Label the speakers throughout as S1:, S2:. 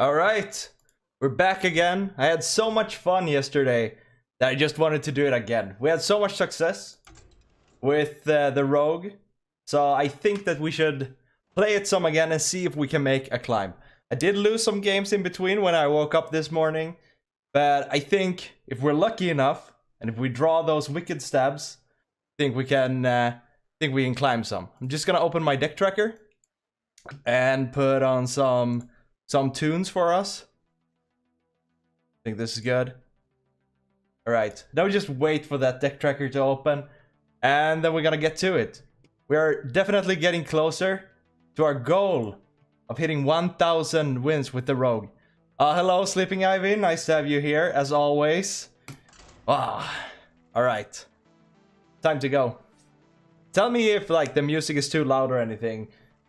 S1: Alright, we're back again. I had so much fun yesterday that I just wanted to do it again. We had so much success with the rogue, so I think that we should play it some again and see if we can make a climb. I did lose some games in between when I woke up this morning, but I think if we're lucky enough and if we draw those wicked stabs, I think we can climb some. I'm just gonna open my deck tracker and put on some tunes for us. I think this is good. Alright, now we just wait for that deck tracker to open, and then we're gonna get to it. We are definitely getting closer to our goal of hitting 1,000 wins with the rogue. Hello, Sleeping Ivy, nice to have you here, as always. Alright, time to go. Tell me if like the music is too loud or anything.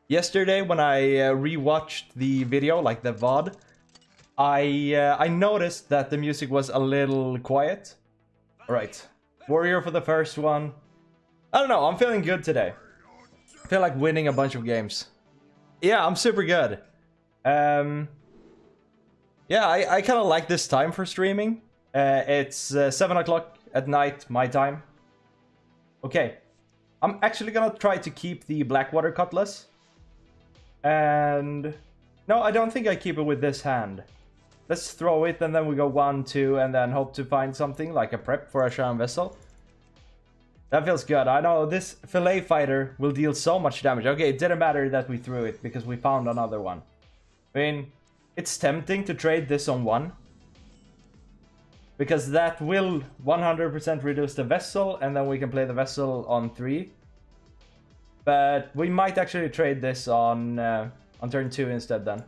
S1: Yesterday when I rewatched the video, like the VOD, I noticed that the music was a little quiet. Alright, warrior for the first one. I don't know, I'm feeling good today. I feel like winning a bunch of games. Yeah, I'm super good. Yeah, I kind of like this time for streaming. It's 7 o'clock at night, my time. Okay, I'm actually gonna try to keep the Blackwater Cutlass. And no, I don't think I keep it with this hand. Let's throw it and then we go 1, 2 and then hope to find something like a prep for a Shaman Vessel. That feels good. I know this Fillet Fighter will deal so much damage. Okay, it didn't matter that we threw it because we found another one. I mean, it's tempting to trade this on 1. Because that will 100% reduce the Vessel and then we can play the Vessel on 3. But we might actually trade this on turn 2 instead then.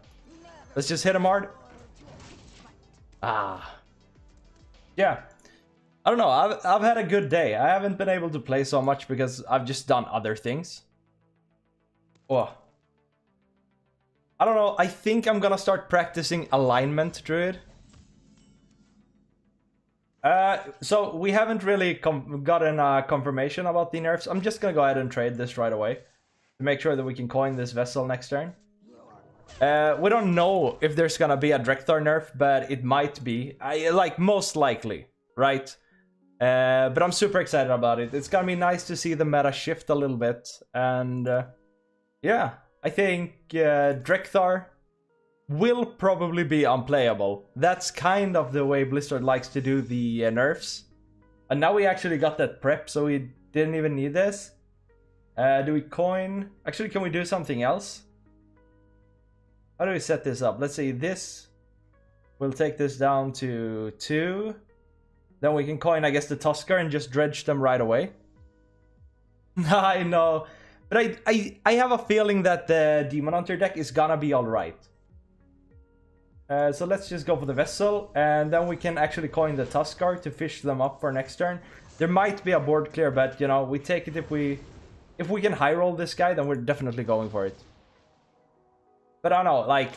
S1: Let's just hit him hard. Yeah. I don't know, I've had a good day. I haven't been able to play so much because I've just done other things. Oh. I don't know, I think I'm gonna start practicing Alignment Druid. So we haven't really gotten a confirmation about the nerfs. I'm just gonna go ahead and trade this right away to make sure that we can coin this Vessel next turn. We don't know if there's gonna be a Drekthar nerf, but it might be. Most likely, right? But I'm super excited about it. It's gonna be nice to see the meta shift a little bit, and yeah, I think Drekthar will probably be unplayable. That's kind of the way Blizzard likes to do the nerfs. And now we actually got that prep, so we didn't even need this. Do we coin? Actually, can we do something else? How do we set this up? Let's see, this. We'll take this down to 2. Then we can coin, I guess, the Tusker and just dredge them right away. I know. But I have a feeling that the Demon Hunter deck is gonna be alright. So let's just go for the Vessel, and then we can actually coin the Tuskar to fish them up for next turn. There might be a board clear, but you know, we take it if we can high roll this guy, then we're definitely going for it. But I don't know, like,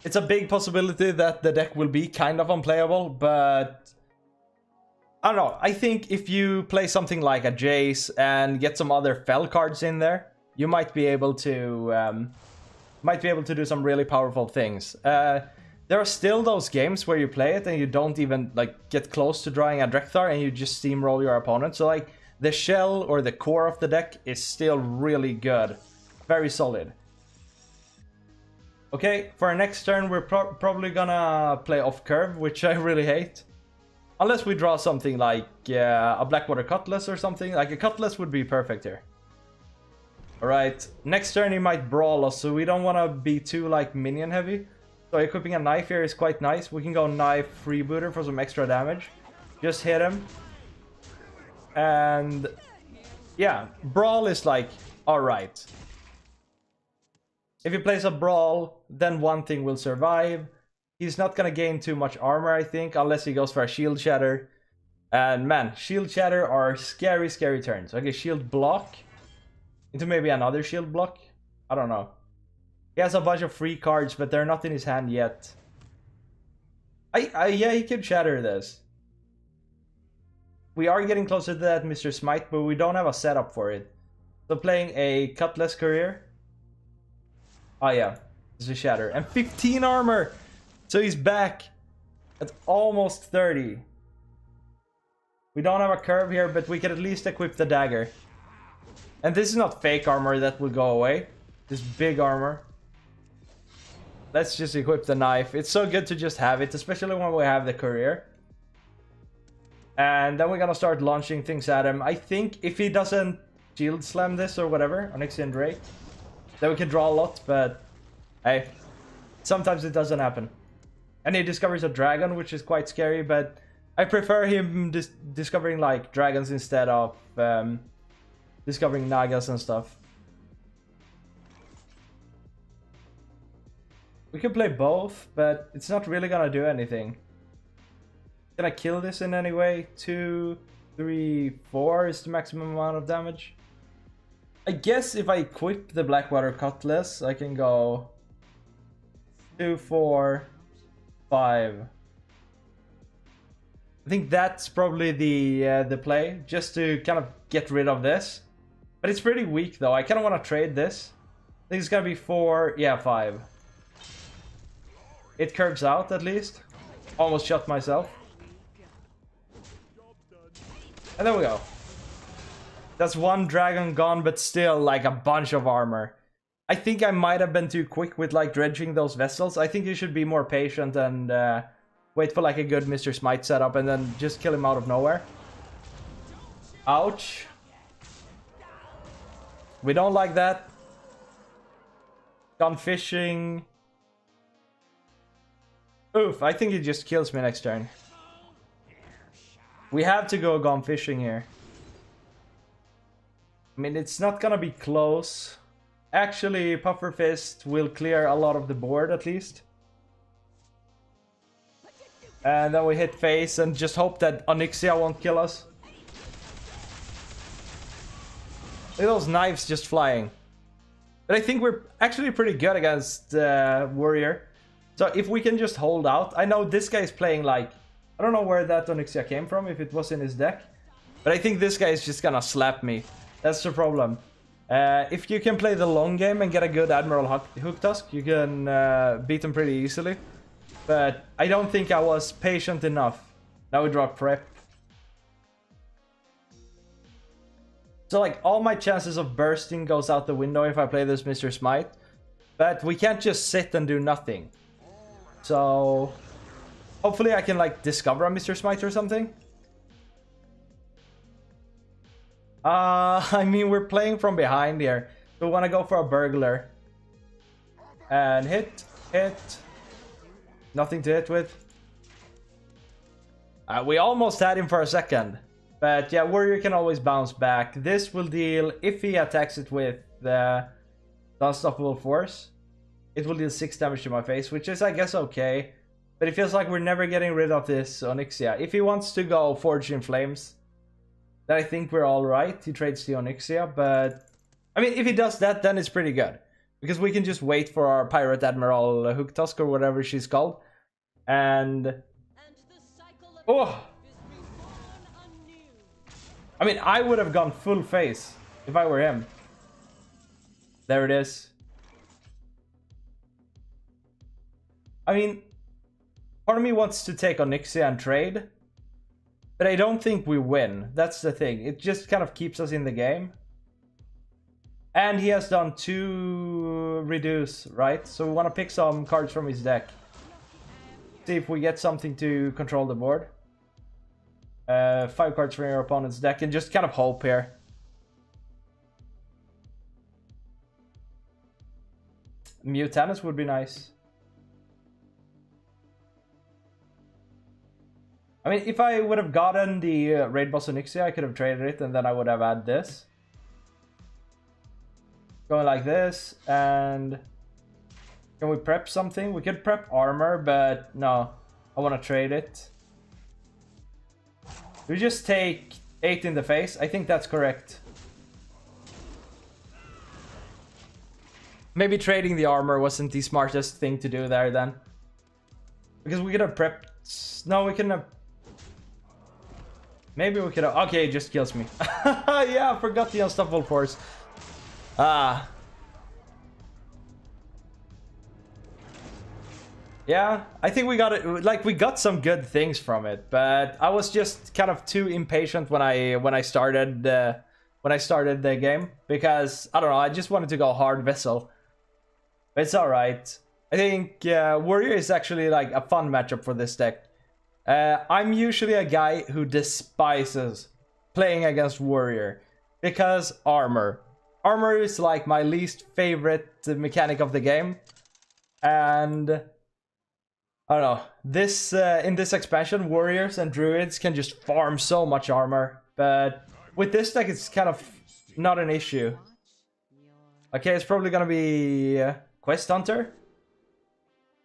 S1: it's a big possibility that the deck will be kind of unplayable, but I don't know. I think if you play something like a Jace and get some other Fell cards in there, you might be able to do some really powerful things. There are still those games where you play it and you don't even like get close to drawing a Drekthar and you just steamroll your opponent. So like the shell or the core of the deck is still really good. Very solid. Okay, for our next turn we're probably gonna play off curve, which I really hate. Unless we draw something like a Blackwater Cutlass or something. Like a Cutlass would be perfect here. Alright, next turn he might brawl us, so we don't want to be too like minion heavy. So equipping a knife here is quite nice. We can go knife freebooter for some extra damage. Just hit him. And yeah, brawl is like alright. If he plays a brawl, then one thing will survive. He's not gonna gain too much armor, I think, unless he goes for a shield shatter. And man, shield shatter are scary, scary turns. Okay, shield block into maybe another shield block. I don't know. He has a bunch of free cards, but they're not in his hand yet. Yeah, he could shatter this. We are getting closer to that Mr. Smite, but we don't have a setup for it. So playing a Cutlass Courier. Oh yeah. There's a shatter. And 15 armor! So he's back at almost 30. We don't have a curve here, but we can at least equip the dagger. And this is not fake armor that will go away. This big armor. Let's just equip the knife. It's so good to just have it, especially when we have the courier. And then we're gonna start launching things at him. I think if he doesn't shield slam this or whatever, Onyxian Drake, then we can draw a lot, but hey, sometimes it doesn't happen. And he discovers a dragon, which is quite scary, but I prefer him discovering like dragons instead of discovering Nagas and stuff. We can play both, but it's not really gonna do anything. Can I kill this in any way? 2, 3, 4 is the maximum amount of damage. I guess if I equip the Blackwater Cutlass, I can go 2, 4, 5. I think that's probably the play, just to kind of get rid of this. But it's pretty weak though. I kind of want to trade this. I think it's gonna be 4, yeah, 5. It curves out at least. Almost shot myself. And there we go. That's one dragon gone, but still like a bunch of armor. I think I might have been too quick with like dredging those vessels. I think you should be more patient and wait for like a good Mr. Smite setup and then just kill him out of nowhere. Ouch. We don't like that. Gone fishing. Oof, I think he just kills me next turn. We have to go gone fishing here. I mean, it's not gonna be close. Actually, Puffer Fist will clear a lot of the board at least. And then we hit face and just hope that Onyxia won't kill us. Look at those knives just flying. But I think we're actually pretty good against Warrior. So if we can just hold out. I know this guy is playing like... I don't know where that Onyxia came from, if it was in his deck. But I think this guy is just gonna slap me. That's the problem. If you can play the long game and get a good Admiral Hooktusk, you can beat him pretty easily. But I don't think I was patient enough. Now we draw prep. So like all my chances of bursting goes out the window if I play this Mr. Smite. But we can't just sit and do nothing. So hopefully I can like discover a Mr. Smite or something. I mean, we're playing from behind here. So we want to go for a burglar. And hit. Nothing to hit with. We almost had him for a second. But yeah, Warrior can always bounce back. This will deal, if he attacks it with the Unstoppable Force, it will deal 6 damage to my face, which is, I guess, okay. But it feels like we're never getting rid of this Onyxia. If he wants to go Forge in Flames, then I think we're alright. He trades the Onyxia, but... I mean, if he does that, then it's pretty good. Because we can just wait for our Pirate Admiral Hooktusk or whatever she's called. And... oh! I mean, I would have gone full face if I were him. There it is. I mean, part of me wants to take Onyxia and trade. But I don't think we win. That's the thing. It just kind of keeps us in the game. And he has done 2 reduce, right? So we want to pick some cards from his deck. See if we get something to control the board. 5 cards from your opponent's deck and just kind of hope here. Mutanus would be nice. I mean, if I would have gotten the Raid Boss Onyxia, I could have traded it and then I would have had this. Going like this, and... can we prep something? We could prep armor, but no. I want to trade it. We just take 8 in the face. I think that's correct. Maybe trading the armor wasn't the smartest thing to do there then. Because we could have prepped... no, we couldn't have... maybe we could have... okay, it just kills me. Yeah, I forgot the Unstoppable Force. Ah. Yeah, I think we got it. Like we got some good things from it, but I was just kind of too impatient when I started the game because I don't know. I just wanted to go hard vessel. But it's all right. I think warrior is actually like a fun matchup for this deck. I'm usually a guy who despises playing against warrior because armor. Armor is like my least favorite mechanic of the game, and I don't know. This in this expansion, warriors and druids can just farm so much armor, but with this deck, it's kind of not an issue. Okay, it's probably gonna be Quest Hunter.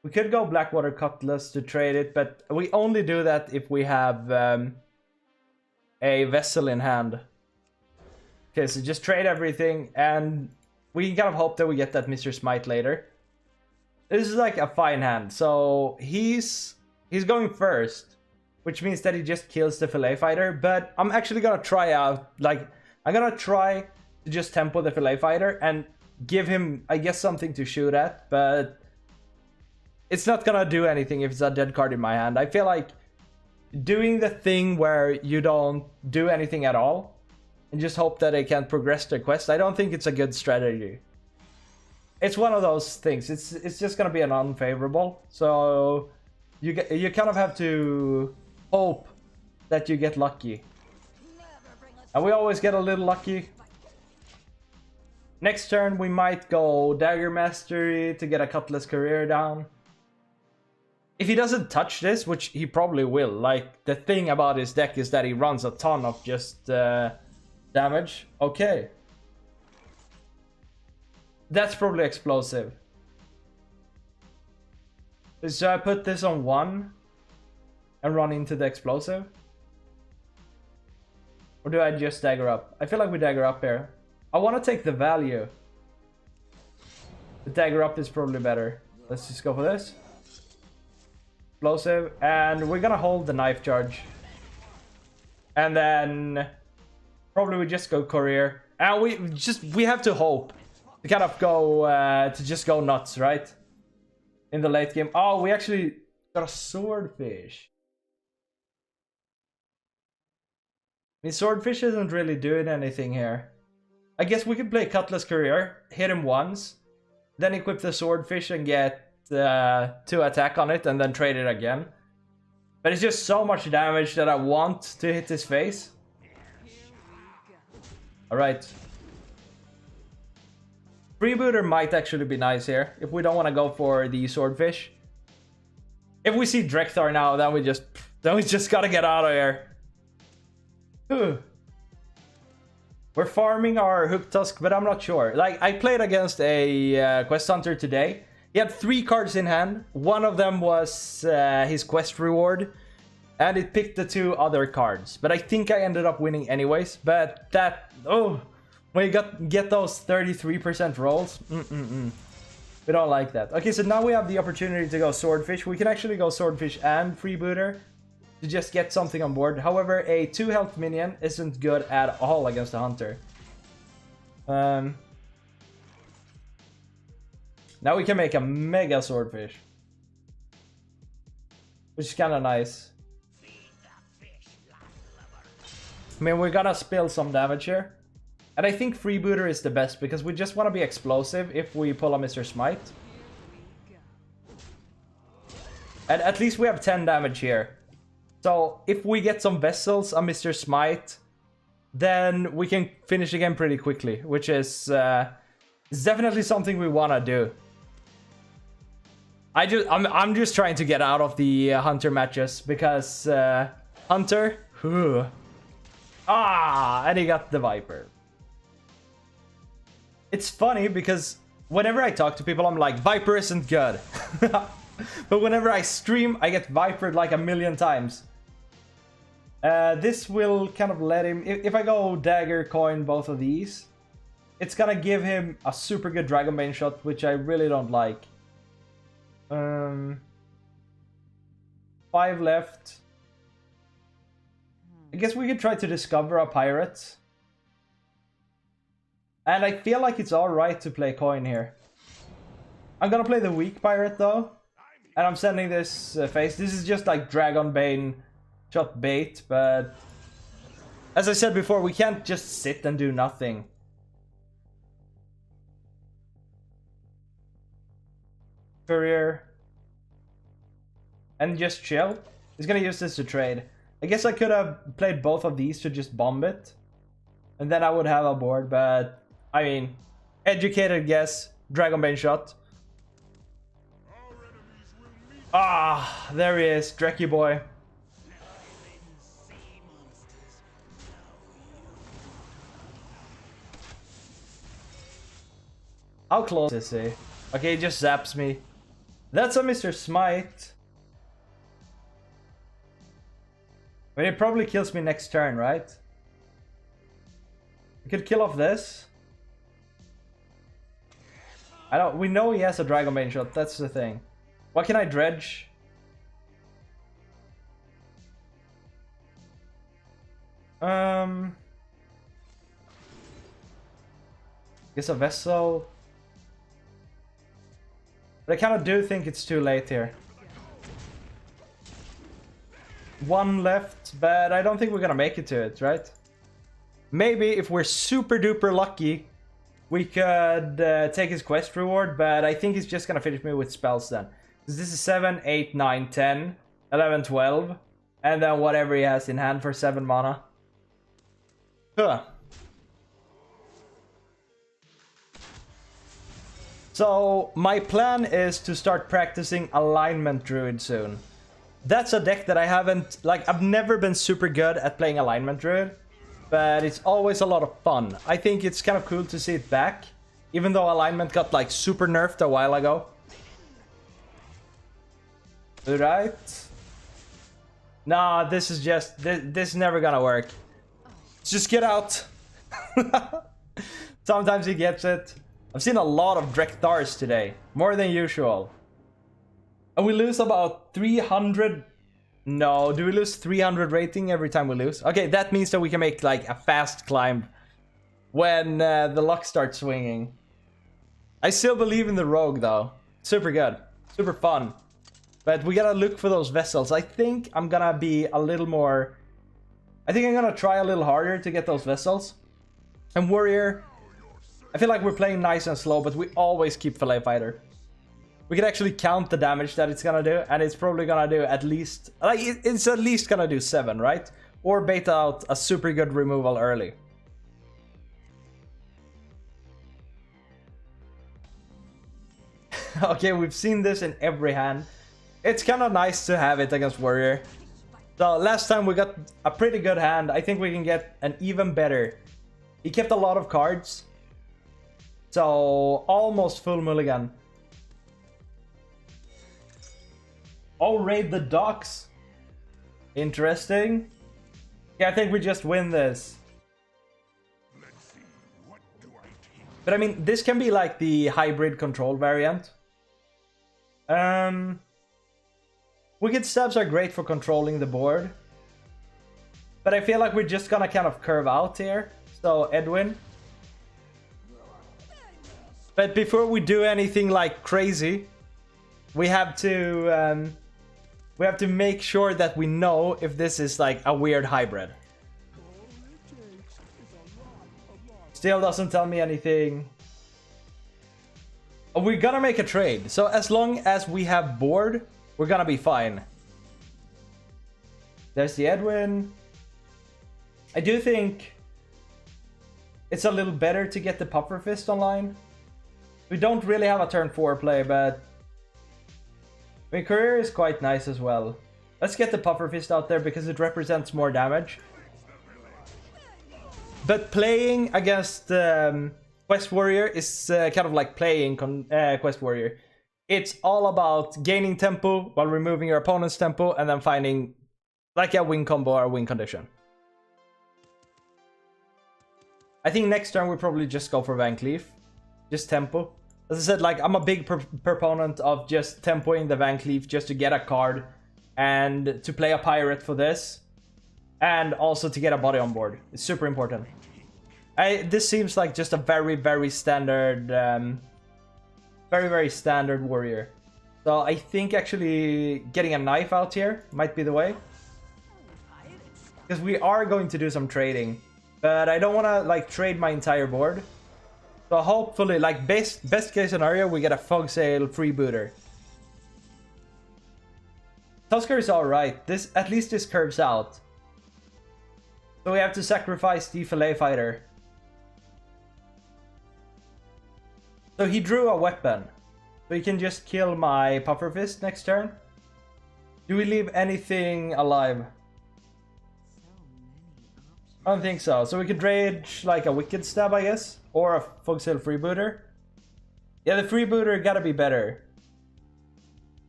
S1: We could go Blackwater Cutlass to trade it, but we only do that if we have a vessel in hand. Okay, so just trade everything, and we can kind of hope that we get that Mr. Smite later. This is like a fine hand. So he's going first, which means that he just kills the Fillet Fighter. But I'm actually gonna try out, like, I'm gonna try to just tempo the Fillet Fighter and give him, I guess, something to shoot at. But it's not gonna do anything if it's a dead card in my hand. I feel like doing the thing where you don't do anything at all and just hope that they can progress their quest, I don't think it's a good strategy. It's one of those things. It's just gonna be an unfavorable. So you kind of have to hope that you get lucky. And we always get a little lucky. Next turn we might go Dagger Mastery to get a Cutlass Career down. If he doesn't touch this, which he probably will, like the thing about his deck is that he runs a ton of just damage. Okay. That's probably explosive. So I put this on 1 and run into the explosive? Or do I just dagger up? I feel like we dagger up here. I want to take the value. The dagger up is probably better. Let's just go for this. Explosive. And we're gonna hold the knife charge. And then probably we just go courier. And we have to hope. To kind of go, to just go nuts, right? In the late game. Oh, we actually got a swordfish. I mean, swordfish isn't really doing anything here. I guess we could play Cutlass Career, hit him once, then equip the swordfish and get 2 attack on it, and then trade it again. But it's just so much damage that I want to hit his face. Alright. Freebooter might actually be nice here, if we don't want to go for the swordfish. If we see Drekthar now, then we just gotta get out of here. We're farming our Hook Tusk, but I'm not sure. Like, I played against a Quest Hunter today. He had 3 cards in hand. One of them was his quest reward, and it picked the 2 other cards. But I think I ended up winning anyways. But that, when you get those 33% rolls, we don't like that. Okay, so now we have the opportunity to go Swordfish. We can actually go Swordfish and Freebooter to just get something on board. However, a 2 health minion isn't good at all against the Hunter. Now we can make a Mega Swordfish, which is kind of nice. I mean, we're gonna spill some damage here. And I think Freebooter is the best because we just want to be explosive if we pull a Mr. Smite. And at least we have 10 damage here. So if we get some vessels, a Mr. Smite, then we can finish the game pretty quickly, which is definitely something we want to do. I'm just trying to get out of the Hunter matches because Hunter, and he got the Viper. It's funny because whenever I talk to people, I'm like, Viper isn't good. But whenever I stream, I get Vipered like a million times. This will kind of let him... If I go Dagger, Coin, both of these, it's gonna give him a super good Dragonbane shot, which I really don't like. 5 left. I guess we could try to discover a pirate. And I feel like it's alright to play Coin here. I'm gonna play the weak pirate though. And I'm sending this phase. This is just like Dragon Bane shot bait, but as I said before, we can't just sit and do nothing. Courier. And just chill. He's gonna use this to trade. I guess I could have played both of these to just bomb it. And then I would have a board, but I mean, educated guess. Dragon Bane shot. Ah, there he is, Drecky boy. How close is he? Okay, he just zaps me. That's a Mr. Smite. But he probably kills me next turn, right? We could kill off this. We know he has a Dragon Bane shot, that's the thing. What can I dredge? Guess a vessel. But I kind of do think it's too late here. One left, but I don't think we're gonna make it to it, right? Maybe if we're super duper lucky, we could take his quest reward, but I think he's just gonna finish me with spells then. Because this is 7, 8, 9, 10, 11, 12, and then whatever he has in hand for 7 mana. Huh. So my plan is to start practicing Alignment Druid soon. That's a deck that I haven't, like, I've never been super good at playing Alignment Druid, but it's always a lot of fun. I think it's kind of cool to see it back, even though Alignment got like super nerfed a while ago. Right? Nah, this is just, this is never gonna work. Just get out. Sometimes he gets it. I've seen a lot of Drekthars today, more than usual. And we lose about 300. No, do we lose 300 rating every time we lose? Okay, that means that we can make like a fast climb when the luck starts swinging. I still believe in the rogue though. Super good, super fun. But we gotta look for those vessels. I think I'm gonna be a little more... I think I'm gonna try a little harder to get those vessels. And warrior, I feel like we're playing nice and slow, but we always keep Fillet Fighter. We can actually count the damage that it's gonna do, and it's probably gonna do at least... Like, it's at least gonna do 7, right? Or bait out a super good removal early. Okay, we've seen this in every hand. It's kind of nice to have it against warrior. So last time we got a pretty good hand. I think we can get an even better. He kept a lot of cards. So almost full mulligan. Oh, raid the docks. Interesting. Yeah, I think we just win this. But I mean, this can be like the hybrid control variant. Wicked Stabs are great for controlling the board. But I feel like we're just gonna kind of curve out here. So, Edwin. But before we do anything like crazy, we have to make sure that we know if this is like a weird hybrid. Still doesn't tell me anything. We're gonna make a trade. So as long as we have board, we're gonna be fine. There's the Edwin. I do think it's a little better to get the Puffer Fist online. We don't really have a turn 4 play, but I mean, Career is quite nice as well. Let's get the Puffer Fist out there because it represents more damage. But playing against Quest Warrior is kind of like playing Quest Warrior. It's all about gaining tempo while removing your opponent's tempo and then finding like a win combo or a win condition. I think next turn we probably just go for Van Cleef. Just tempo. As I said, like, I'm a big proponent of just tempoing the Van Cleef just to get a card and to play a pirate for this. And also to get a body on board. It's super important. This seems like just a very, very standard... very, very standard warrior. So I think actually getting a knife out here might be the way. Because we are going to do some trading. But I don't want to like trade my entire board. So hopefully, like best case scenario, we get a fog sale freebooter. Tusker is alright. This at least this curves out. So we have to sacrifice the fillet fighter. So he drew a weapon. So he can just kill my puffer fist next turn. Do we leave anything alive? I don't think so. So we could dredge like a wicked stab, I guess. Or a Foxtail freebooter. Yeah, the freebooter gotta be better.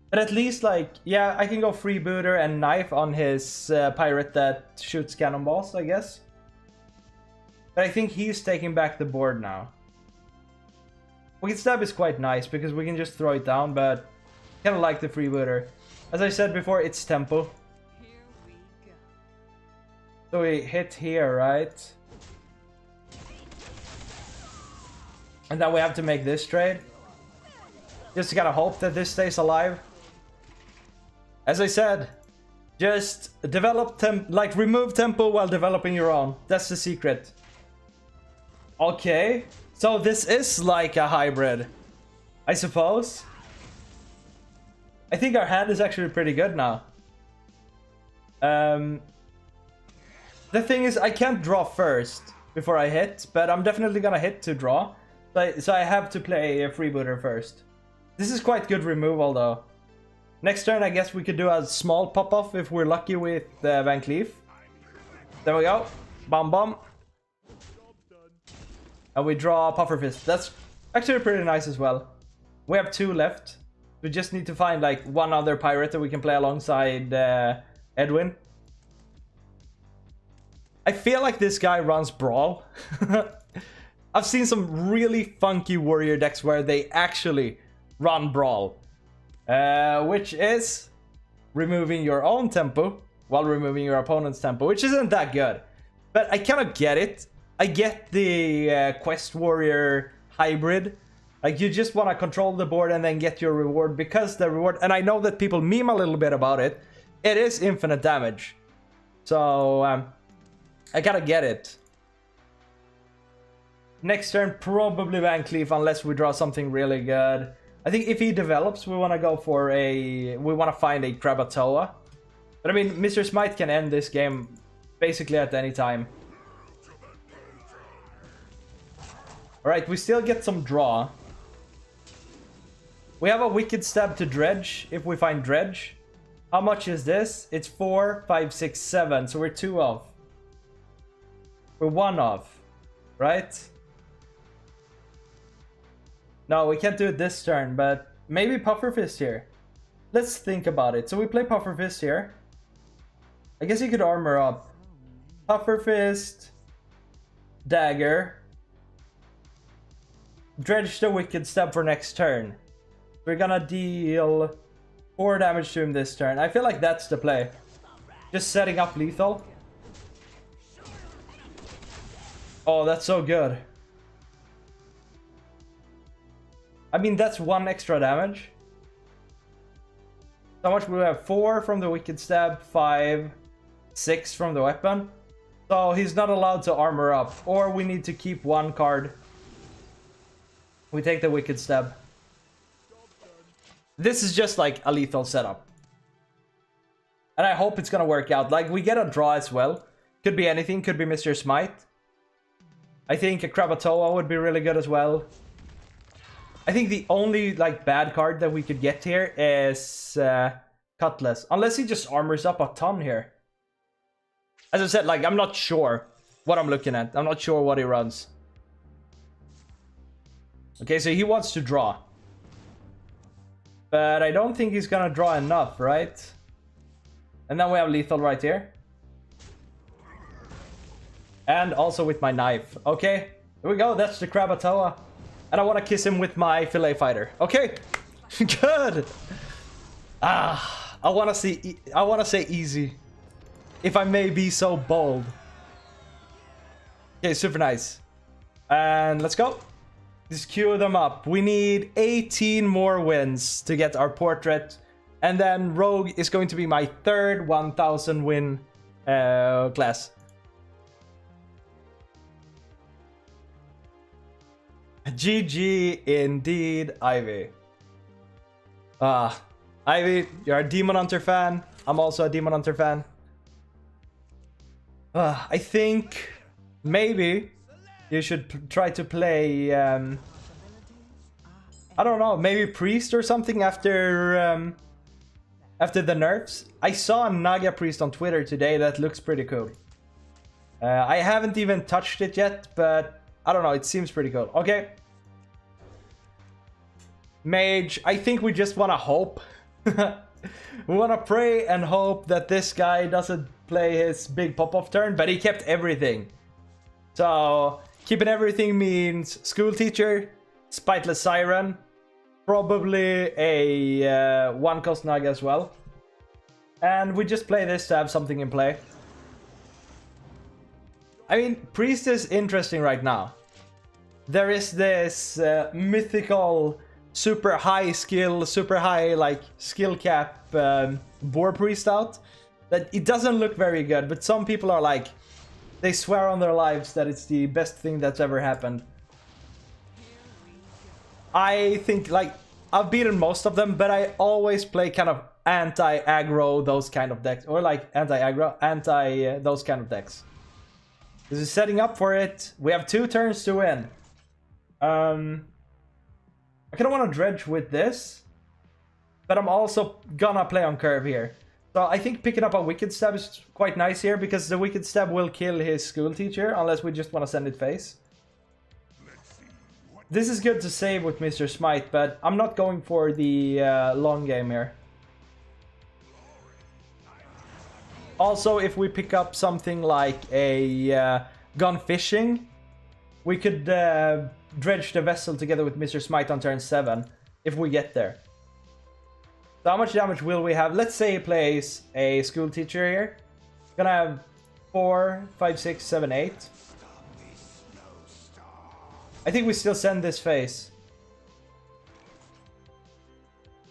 S1: But at least like, yeah, I can go freebooter and knife on his pirate that shoots cannonballs, I guess. But I think he's taking back the board now. Wicked stab is quite nice because we can just throw it down, but kind of like the freebooter. As I said before, it's tempo. So we hit here, right? And then we have to make this trade. Just gotta hope that this stays alive. As I said, just develop remove tempo while developing your own. That's the secret. Okay, so this is like a hybrid, I suppose. I think our hand is actually pretty good now. The thing is, I can't draw first before I hit, but I'm definitely gonna hit to draw. So I have to play a freebooter first. This is quite good removal though. Next turn, I guess we could do a small pop-off if we're lucky with Van Cleef. There we go. Bam bam. And we draw Puffer Fist. That's actually pretty nice as well. We have 2 left. We just need to find like one other pirate that we can play alongside Edwin. I feel like this guy runs Brawl. I've seen some really funky warrior decks where they actually run Brawl. Which is removing your own tempo while removing your opponent's tempo, which isn't that good. But I kind of get it. I get the Quest Warrior hybrid. Like, you just want to control the board and then get your reward, because the reward, and I know that people meme a little bit about it, it is infinite damage. So, I gotta get it. Next turn, probably Van Cleef, unless we draw something really good. I think if he develops, we want to go for we want to find a Krakatoa. But I mean, Mr. Smite can end this game basically at any time. Alright, we still get some draw. We have a Wicked Stab to dredge, if we find dredge. How much is this? It's 4, 5, 6, 7, so we're 2 off. We're 1 off, right? No, we can't do it this turn, but maybe Puffer Fist here. Let's think about it. So we play Puffer Fist here. I guess he could armor up. Puffer Fist, Dagger. Dredge the Wicked Stab for next turn. We're gonna deal 4 damage to him this turn. I feel like that's the play. Just setting up lethal. Oh, that's so good. I mean, that's 1 extra damage. How much we have? 4 from the Wicked Stab, 5, 6 from the weapon. So he's not allowed to armor up. Or we need to keep 1 card. We take the Wicked Stab. This is just like a lethal setup. And I hope it's gonna work out. Like, we get a draw as well. Could be anything, could be Mr. Smite. I think a Krakatoa would be really good as well. I think the only like bad card that we could get here is Cutlass. Unless he just armors up a ton here. As I said, like, I'm not sure what I'm looking at. I'm not sure what he runs. Okay, so he wants to draw. But I don't think he's gonna draw enough, right? And then we have lethal right here. And also with my knife. Okay, here we go. That's the Krakatoa. And I want to kiss him with my fillet fighter. Okay, good. I want to say easy, if I may be so bold. Okay, super nice. And let's go. Just queue them up. We need 18 more wins to get our portrait. And then Rogue is going to be my third 1000 win class. GG indeed, Ivy. Ivy, you're a Demon Hunter fan. I'm also a Demon Hunter fan. I think maybe you should try to play, I don't know, maybe Priest or something after the nerfs. I saw a Naga Priest on Twitter today that looks pretty cool. I haven't even touched it yet, but I don't know, it seems pretty cool. Okay. Mage, I think we just want to hope. We want to pray and hope that this guy doesn't play his big pop-off turn, but he kept everything. So, keeping everything means School Teacher, Spiteless Siren, probably a one-cost Naga as well. And we just play this to have something in play. I mean, Priest is interesting right now. There is this mythical, super high skill, super high like skill cap Boar Priest out. That it doesn't look very good, but some people are like, they swear on their lives that it's the best thing that's ever happened. I think, like, I've beaten most of them, but I always play kind of anti-aggro, those kind of decks. Or like anti-aggro, those kind of decks. This is setting up for it. We have 2 turns to win. I kind of want to dredge with this, but I'm also gonna play on curve here. So I think picking up a Wicked Stab is quite nice here, because the Wicked Stab will kill his School Teacher, unless we just want to send it face. This is good to save with Mr. Smite, but I'm not going for the long game here. Also, if we pick up something like a Gun Fishing, we could dredge the Vessel together with Mr. Smite on turn 7, if we get there. So how much damage will we have? Let's say he plays a School Teacher here. Gonna have 4, 5, 6, 7, 8. I think we still send this face.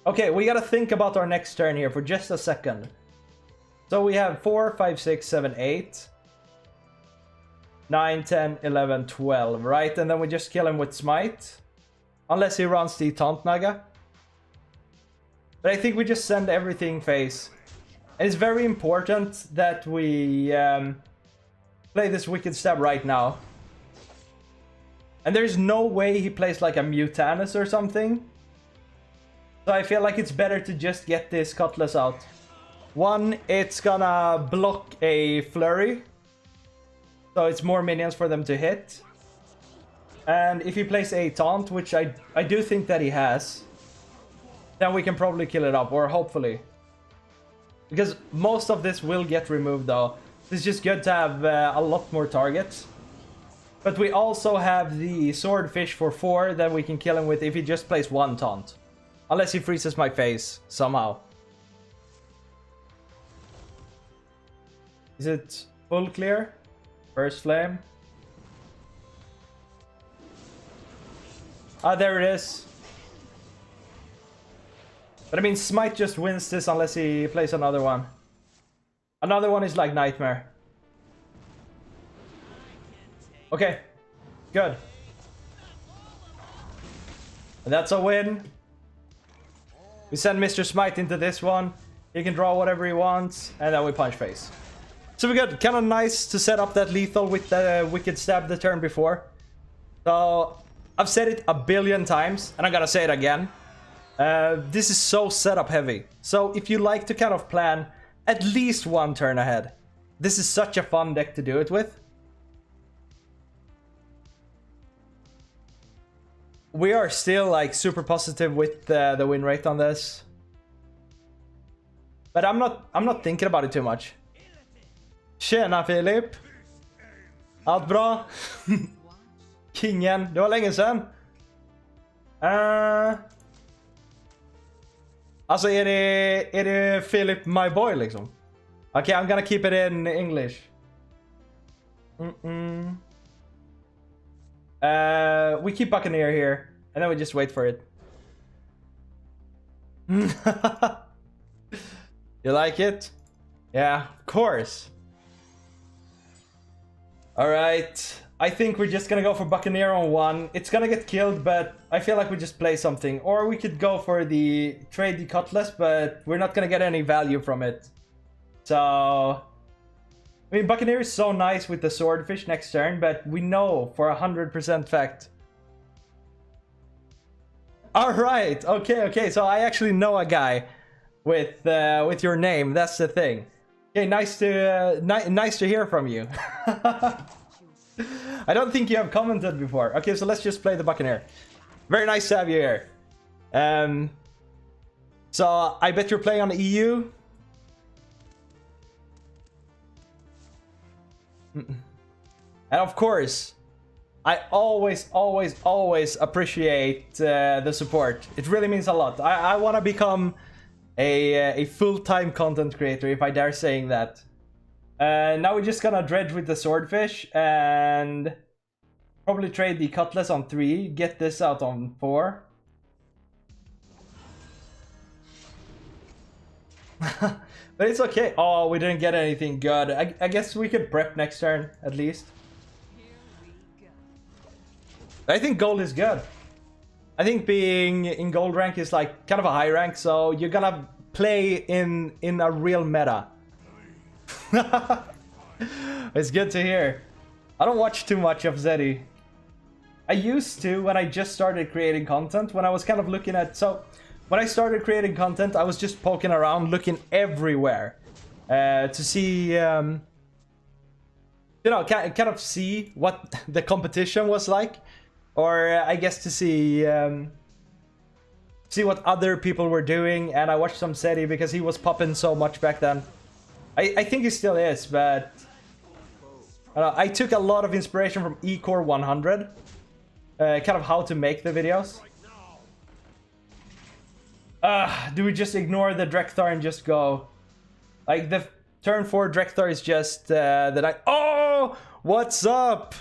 S1: Okay, we gotta think about our next turn here for just a second. So we have 4, 5, 6, 7, 8. 9, 10, 11, 12, right? And then we just kill him with Smite. Unless he runs the Taunt Naga. But I think we just send everything face. And it's very important that we play this Wicked Stab right now. And there's no way he plays like a Mutanus or something. So I feel like it's better to just get this Cutlass out. One, it's gonna block a Flurry. So it's more minions for them to hit. And if he plays a Taunt, which I do think that he has, then we can probably kill it up, or hopefully. Because most of this will get removed though. It's just good to have a lot more targets. But we also have the Swordfish for 4 that we can kill him with if he just plays 1 Taunt. Unless he freezes my face, somehow. Is it full clear? First Flame. Ah, there it is. But I mean, Smite just wins this unless he plays another one. Another one is like Nightmare. Okay, good. And that's a win. We send Mr. Smite into this one. He can draw whatever he wants, and then we punch face. So we got kind of nice to set up that lethal with the Wicked Stab the turn before. So I've said it a billion times, and I gotta say it again. This is so setup heavy. So if you like to kind of plan at least 1 turn ahead, this is such a fun deck to do it with. We are still like super positive with the win rate on this. But I'm not thinking about it too much. Tjena Filip. Allt bra? Kingen, det var länge sedan. Alltså är det Philip my boy liksom? Okay, I'm gonna keep it in English. We keep Buccaneer here, and then we just wait for it. You like it? Yeah, of course. Alright. I think we're just gonna go for Buccaneer on 1. It's gonna get killed, but I feel like we just play something. Or we could go for the trade the Cutlass, but we're not gonna get any value from it. So... I mean, Buccaneer is so nice with the Swordfish next turn, but we know for 100% fact. Alright, okay, so I actually know a guy with your name, that's the thing. Okay, nice to hear from you. I don't think you have commented before. Okay, so let's just play the Buccaneer. Very nice to have you here. So I bet you're playing on the EU. And of course, I always appreciate the support. It really means a lot. I want to become a full-time content creator, if I dare saying that. Now we're just gonna dredge with the Swordfish and probably trade the Cutlass on 3, get this out on 4. But it's okay. Oh, we didn't get anything good. I guess we could prep next turn, at least. I think gold is good. I think being in gold rank is like kind of a high rank, so you're gonna play in a real meta. It's good to hear. I don't watch too much of Zeddy. I used to when I just started creating content, when I was kind of looking at... So, when I started creating content, I was just poking around, looking everywhere. To see... you know, kind of see what the competition was like. Or, I guess to see... see what other people were doing. And I watched some Zeddy because he was popping so much back then. I think he still is, but... I took a lot of inspiration from Ecore 100. Kind of how to make the videos. Do we just ignore the Drekthar and just go? Like, the turn 4 Drekthar is just that I... Oh! What's up?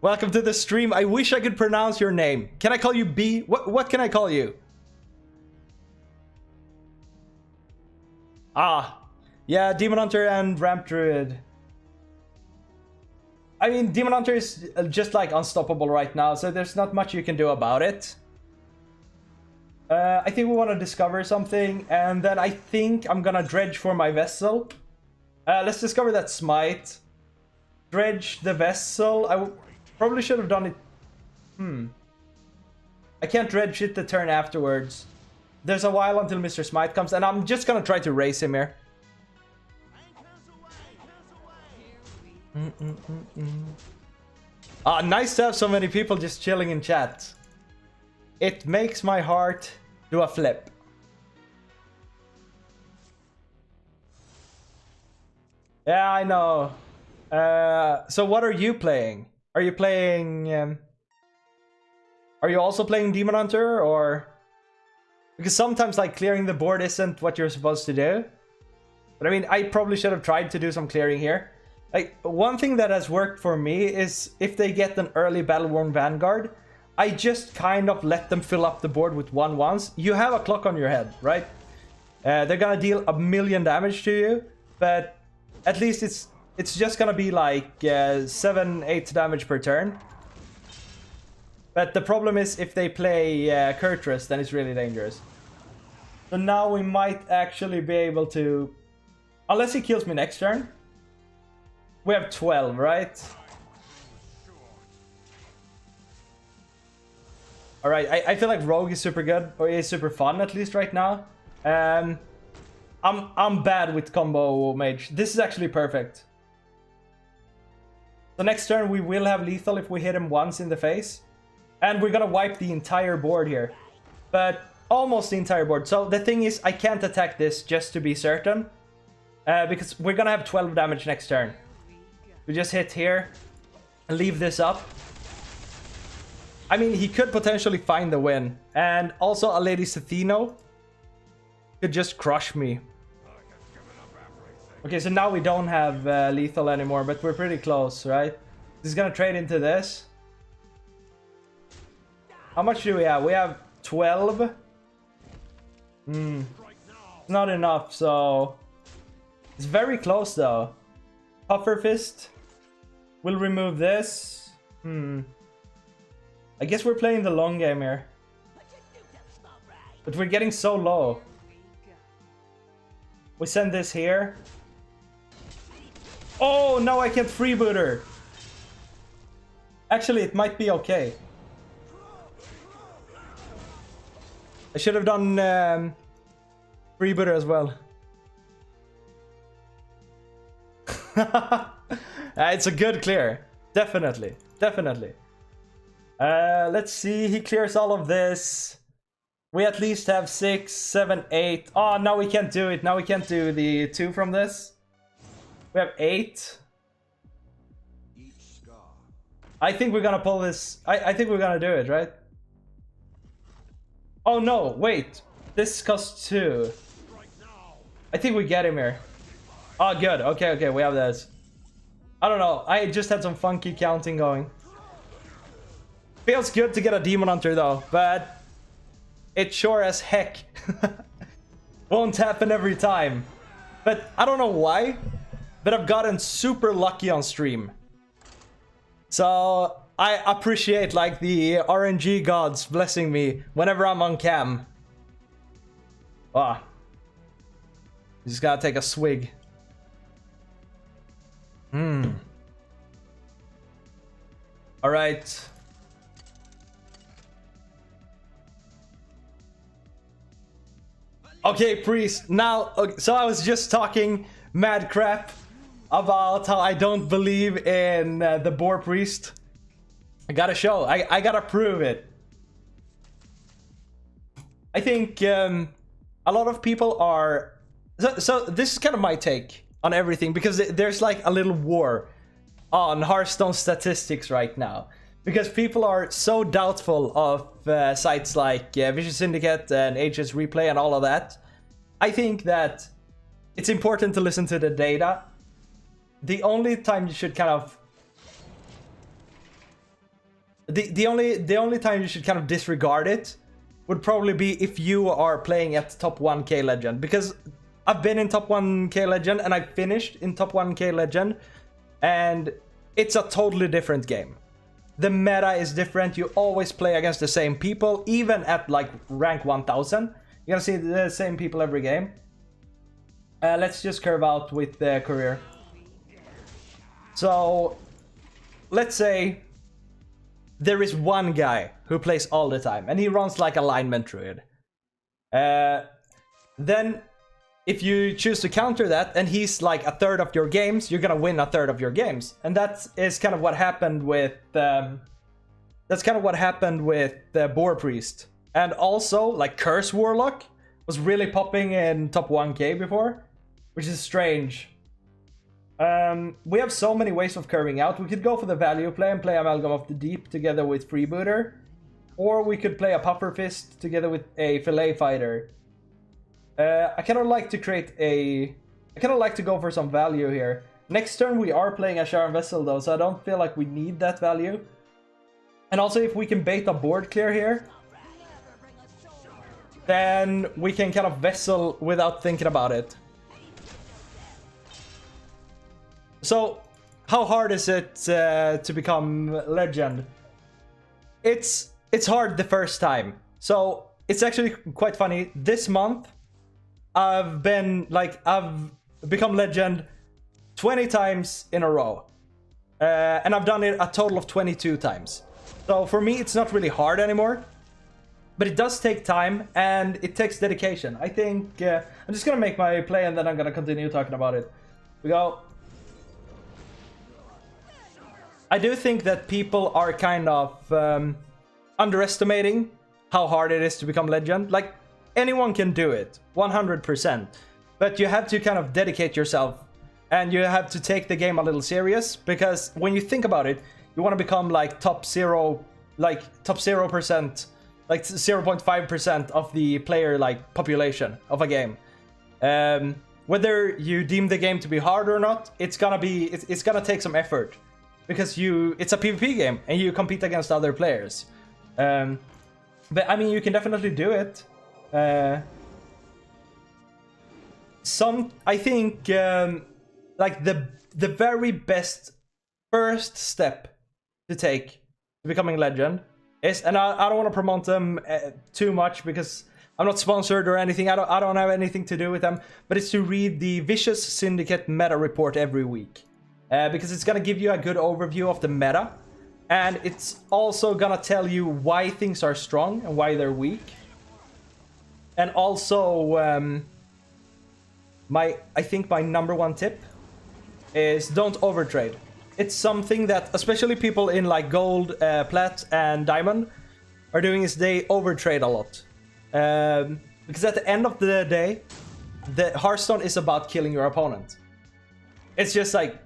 S1: Welcome to the stream. I wish I could pronounce your name. Can I call you B? What can I call you? Ah. Yeah, Demon Hunter and Ramp Druid. I mean, Demon Hunter is just like unstoppable right now, so there's not much you can do about it. I think we want to discover something, and then I think I'm gonna dredge for my vessel. Let's discover that Smite. Dredge the vessel. I probably should have done it... I can't dredge it the turn afterwards. There's a while until Mr. Smite comes, and I'm just gonna try to race him here. Ah, nice to have so many people just chilling in chat. It makes my heart do a flip. Yeah, I know. So what are you playing? Are you playing... are you also playing Demon Hunter, or... Because sometimes, like, clearing the board isn't what you're supposed to do. But I mean, I probably should have tried to do some clearing here. Like, one thing that has worked for me is if they get an early Battle-Worn Vanguard, I just kind of let them fill up the board with 1/1s. You have a clock on your head, right? They're gonna deal 1,000,000 damage to you, but at least it's just gonna be like 7-8 damage per turn. But the problem is if they play Kurtrus, then it's really dangerous. So now we might actually be able to... Unless he kills me next turn. We have 12, right? Alright, I feel like Rogue is super good, or is super fun at least right now. I'm bad with combo mage. This is actually perfect. So next turn we will have lethal if we hit him once in the face. And we're gonna wipe the entire board here. But almost the entire board. So the thing is, I can't attack this just to be certain. Because we're gonna have 12 damage next turn. We just hit here and leave this up. I mean, he could potentially find the win. And also, a Lady Sethino could just crush me. Okay, so now we don't have lethal anymore, but we're pretty close, right? He's gonna trade into this. How much do we have? We have 12. Not enough, so... It's very close, though. Puffer Fist. We'll remove this. I guess we're playing the long game here. But we're getting so low. We send this here. Oh, no, I can't freeboot her. Actually, it might be okay. I should have done freebooter as well. It's a good clear. Definitely. Definitely. Let's see. He clears all of this. We at least have 6, 7, 8. Oh, now we can't do it. Now we can't do the 2 from this. We have 8. I think we're gonna pull this. I think we're gonna do it, right? Oh no, wait. This costs 2. I think we get him here. Oh, good. Okay, okay, we have this. I don't know. I just had some funky counting going. Feels good to get a Demon Hunter though, but it sure as heck won't happen every time. But I don't know why, but I've gotten super lucky on stream. So I appreciate like the RNG gods blessing me whenever I'm on cam. Ah. Just gotta take a swig. Alright. Okay, priest. Now, so I was just talking mad crap about how I don't believe in the boar priest. I gotta show. I gotta prove it. I think a lot of people are... So this is kind of my take on everything, because there's like a little war on Hearthstone statistics right now. Because people are so doubtful of sites like Vicious Syndicate and HS Replay and all of that. I think that it's important to listen to the data. The only time you should kind of... The only time you should kind of disregard it would probably be if you are playing at top 1k legend. Because I've been in top 1k legend and I finished in top 1k legend. And it's a totally different game. The meta is different. You always play against the same people, even at like rank 1000. You're gonna see the same people every game. Let's just curve out with the career. So, let's say there is one guy who plays all the time, and he runs like alignment druid. Then, if you choose to counter that, and he's like a third of your games, you're gonna win a third of your games, and that is kind of what happened with. That's kind of what happened with the Boar Priest, and also like Curse Warlock was really popping in top 1k before, which is strange. We have so many ways of curving out. We could go for the value play and play Amalgam of the Deep together with Freebooter, or we could play a Puffer Fist together with a Fillet Fighter. I kind of like to create a... I kind of like to go for some value here. Next turn we are playing a Sharon Vessel though, so I don't feel like we need that value. And also if we can bait a board clear here, then we can kind of Vessel without thinking about it. So, how hard is it to become legend? It's hard the first time. So, it's actually quite funny. This month, I've become legend 20 times in a row. And I've done it a total of 22 times. So for me, it's not really hard anymore. But it does take time and it takes dedication. I think I'm just gonna make my play and then I'm gonna continue talking about it. We go. I do think that people are kind of underestimating how hard it is to become legend. Like, anyone can do it, 100%. But you have to kind of dedicate yourself and you have to take the game a little serious, because when you think about it, you want to become like top 0%, like 0.5% of the player like population of a game. Whether you deem the game to be hard or not, it's gonna take some effort, because it's a PvP game and you compete against other players. But I mean, you can definitely do it. I think like the very best first step to take to becoming legend is, and I don't want to promote them too much because I'm not sponsored or anything. I don't have anything to do with them, but it's to read the Vicious Syndicate meta report every week, because it's gonna give you a good overview of the meta, and it's also gonna tell you why things are strong and why they're weak, and also I think my number one tip is don't overtrade. It's something that especially people in like gold, plat, and diamond are doing, is they overtrade a lot. Because at the end of the day, the Hearthstone is about killing your opponent. It's just like,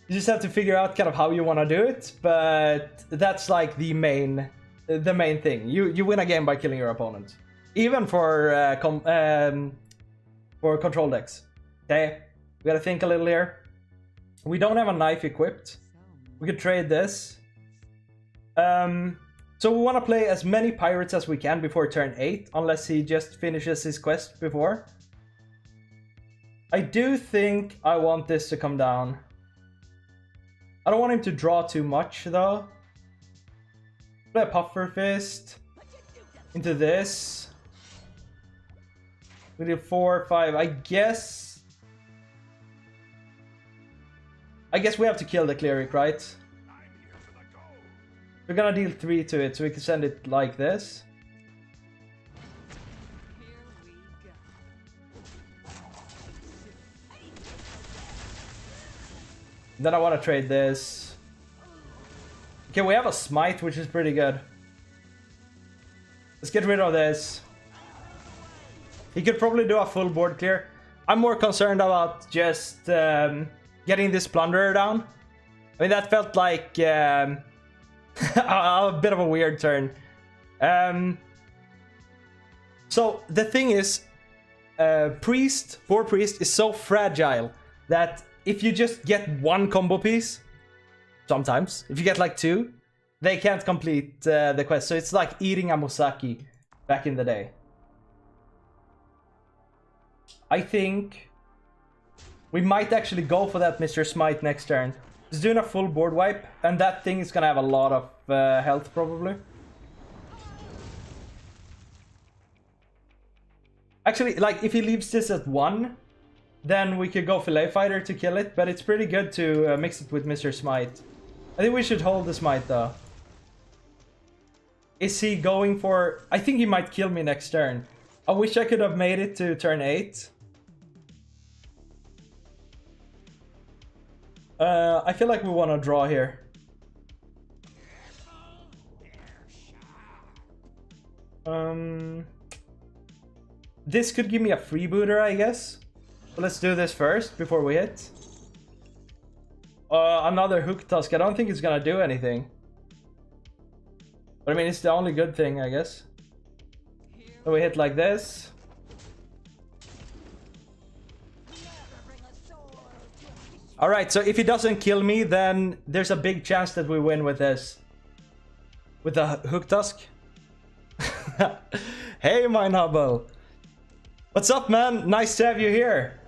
S1: you just have to figure out kind of how you want to do it, but that's like the main thing. You win a game by killing your opponent, even for control decks. Okay, we gotta think a little here. We don't have a knife equipped. We could trade this. So we want to play as many pirates as we can before turn 8, unless he just finishes his quest before. I do think I want this to come down. I don't want him to draw too much though. Play a Puffer Fist into this. We do 4, 5. I guess we have to kill the cleric, right? We're gonna deal 3 to it, so we can send it like this. Then I want to trade this. Okay, we have a smite, which is pretty good. Let's get rid of this. He could probably do a full board clear. I'm more concerned about just getting this plunderer down. I mean, that felt like a bit of a weird turn. So the thing is, poor priest is so fragile that if you just get one combo piece, sometimes if you get like 2, they can't complete the quest. So it's like eating a Musaki back in the day. I think we might actually go for that Mr. Smite next turn. He's doing a full board wipe, and that thing is gonna have a lot of health probably. Actually, like if he leaves this at 1, then we could go Fillet Fighter to kill it, but it's pretty good to mix it with Mr. Smite. I think we should hold the Smite though. Is he going for... I think he might kill me next turn. I wish I could have made it to turn 8. I feel like we want to draw here. This could give me a freebooter, I guess. So let's do this first before we hit. Another Hook Tusk. I don't think it's gonna do anything. But I mean, it's the only good thing, I guess. So we hit like this. Alright, so if he doesn't kill me, then there's a big chance that we win with this. With the Hook Tusk. Hey, Minehubble. What's up, man? Nice to have you here.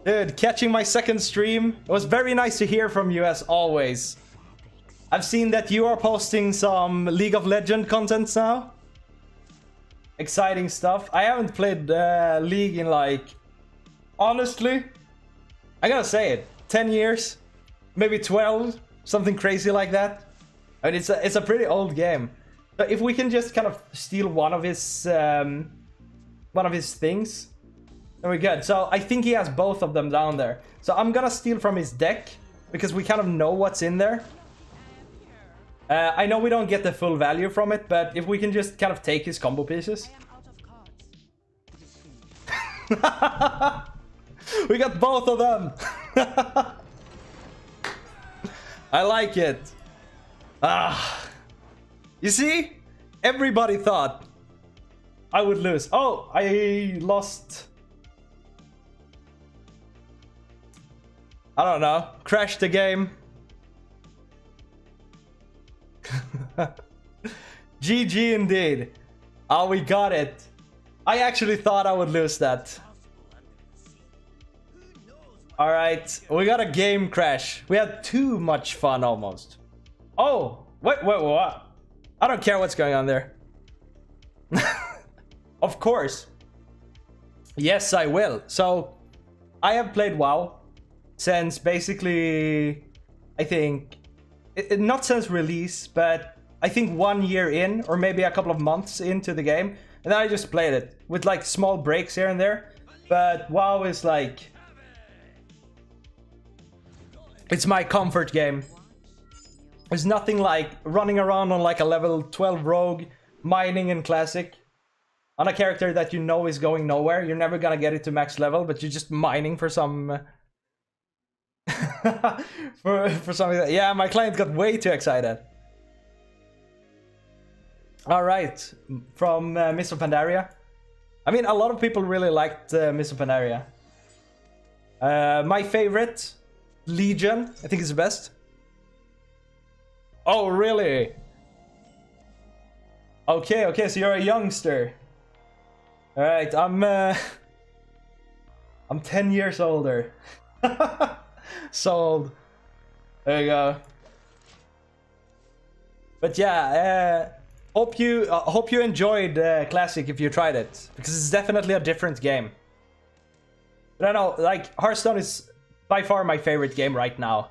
S1: Dude, catching my second stream. It was very nice to hear from you as always. I've seen that you are posting some League of Legends content now. Exciting stuff. I haven't played League in like... Honestly, I gotta say it. 10 years. Maybe 12. Something crazy like that. I mean, it's a pretty old game. But if we can just kind of steal one of his things, then we're good. So I think he has both of them down there. So I'm gonna steal from his deck because we kind of know what's in there. I know we don't get the full value from it, but if we can just kind of take his combo pieces. We got both of them. I like it. You see? Everybody thought I would lose. Oh, I lost. I don't know. Crashed the game. GG indeed. Oh, we got it. I actually thought I would lose that. Alright, we got a game crash. We had too much fun almost. Oh, wait, what? I don't care what's going on there. Of course. Yes, I will. So, I have played WoW since basically, I think, not since release, but I think 1 year in, or maybe a couple of months into the game. And then I just played it with like small breaks here and there. But WoW is like, it's my comfort game. There's nothing like running around on like a level 12 rogue, mining in classic, on a character that you know is going nowhere. You're never gonna get it to max level, but you're just mining for some... for something that... Yeah, my client got way too excited. Alright, from Mists of Pandaria. I mean, a lot of people really liked Mists of Pandaria. My favorite, Legion, I think is the best. Oh, really? Okay, so you're a youngster. Alright, I'm 10 years older. Sold. There you go. But yeah, hope you enjoyed Classic if you tried it, because it's definitely a different game. But I know, like, Hearthstone is by far my favorite game right now.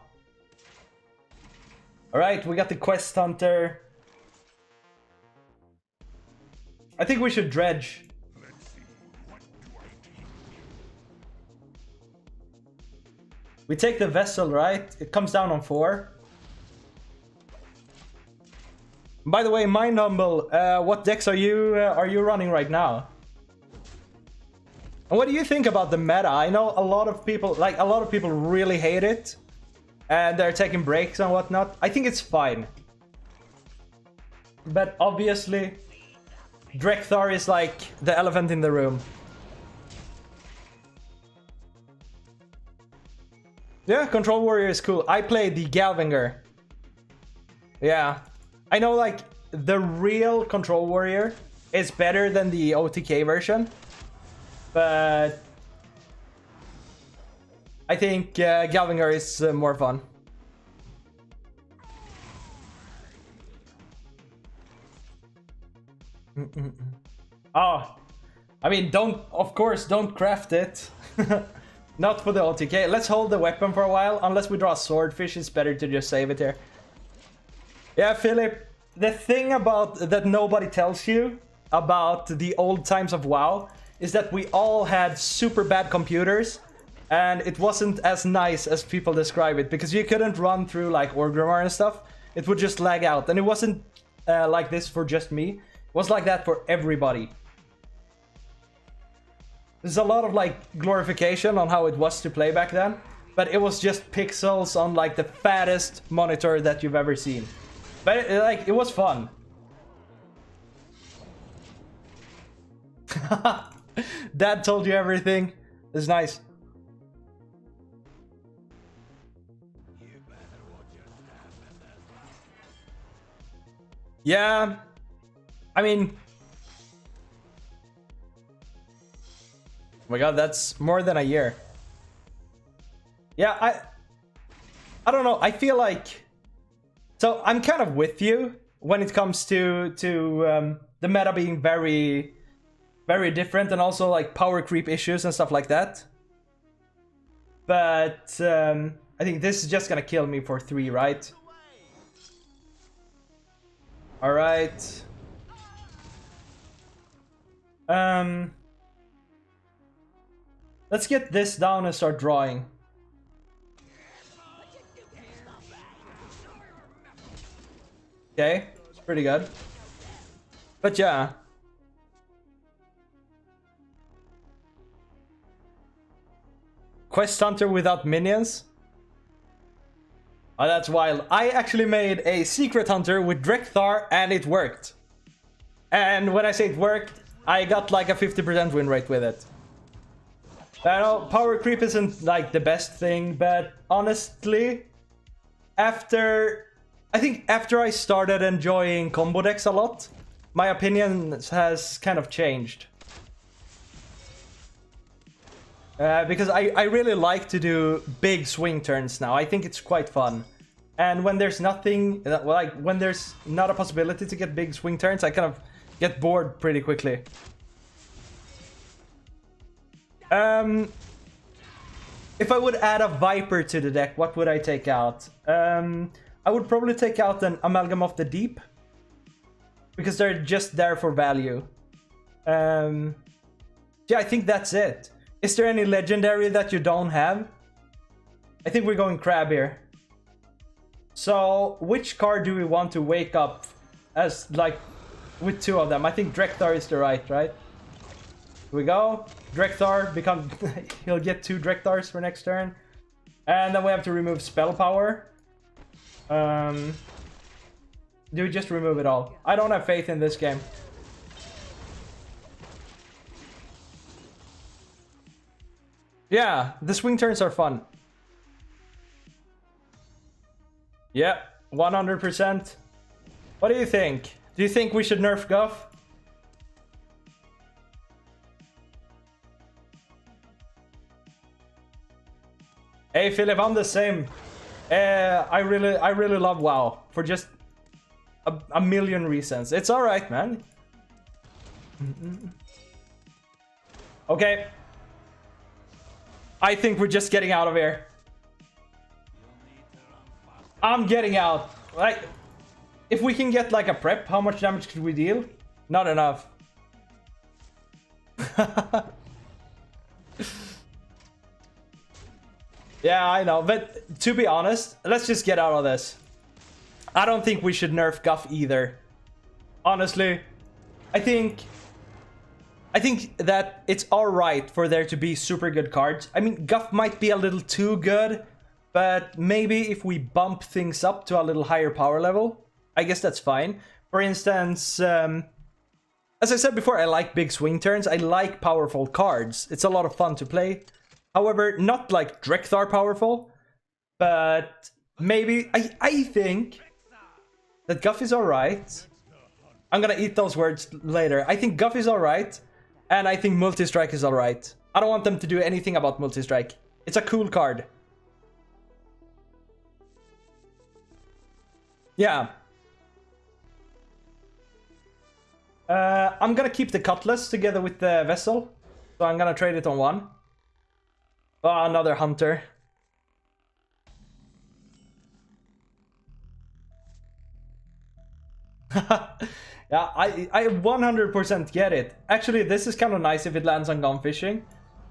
S1: Alright, we got the Quest Hunter. I think we should dredge. We take the vessel, right? It comes down on 4. By the way, Mind Humble, what decks are you running right now? And what do you think about the meta? I know a lot of people really hate it, and they're taking breaks and whatnot. I think it's fine, but obviously, Drekthar is like the elephant in the room. Yeah, Control Warrior is cool. I play the Galvanger. Yeah. I know, like, the real Control Warrior is better than the OTK version. But I think Galvanger is more fun. Oh, I mean, of course, don't craft it. Not for the OTK. Let's hold the weapon for a while. Unless we draw a swordfish, it's better to just save it here. Yeah, Philip, the thing about that nobody tells you about the old times of WoW is that we all had super bad computers, and it wasn't as nice as people describe it, because you couldn't run through like Orgrimmar and stuff. It would just lag out, and it wasn't like this for just me. It was like that for everybody. There's a lot of like glorification on how it was to play back then, but it was just pixels on like the fattest monitor that you've ever seen. But it was fun. Dad told you everything. It's nice. Yeah, I mean, oh my god, that's more than a year. Yeah, I don't know. I feel like, so I'm kind of with you when it comes to the meta being very, very different, and also like power creep issues and stuff like that. But I think this is just gonna kill me for 3, right? All right. Let's get this down and start drawing. Okay, it's pretty good. But yeah. Quest Hunter without minions? Oh, that's wild. I actually made a Secret Hunter with Drekthar and it worked. And when I say it worked, I got like a 50% win rate with it. I know power creep isn't like the best thing, but honestly, I think after I started enjoying combo decks a lot, my opinion has kind of changed. Because I really like to do big swing turns now. I think it's quite fun. And when there's nothing, like when there's not a possibility to get big swing turns, I kind of get bored pretty quickly. If I would add a Viper to the deck, what would I take out? I would probably take out an Amalgam of the Deep. Because they're just there for value. Yeah, I think that's it. Is there any legendary that you don't have? I think we're going crab here. So, which card do we want to wake up as, like, with two of them? I think Drekthar is the right? Here we go. Drekthar, he'll get 2 Drekthars for next turn. And then we have to remove spell power. Do we just remove it all? I don't have faith in this game. Yeah, the swing turns are fun. Yeah, 100%. What do you think? Do you think we should nerf Guff? Hey Philip, I'm the same. I really love WoW for just a million reasons. It's all right, man. Okay. I think we're just getting out of here. I'm getting out. Like, if we can get like a prep, how much damage could we deal? Not enough. Yeah, I know, but to be honest, let's just get out of this. I don't think we should nerf Guff either. Honestly, I think that it's alright for there to be super good cards. I mean, Guff might be a little too good, but maybe if we bump things up to a little higher power level, I guess that's fine. For instance, as I said before, I like big swing turns. I like powerful cards. It's a lot of fun to play. However, not like Drekthar powerful, but maybe I think that Guff is alright. I'm gonna eat those words later. I think Guff is alright, and I think Multistrike is alright. I don't want them to do anything about Multistrike. It's a cool card. Yeah. I'm gonna keep the Cutlass together with the Vessel. So I'm gonna trade it on 1. Oh, another Hunter. Yeah, I 100% get it. Actually, this is kind of nice if it lands on Gone Fishing.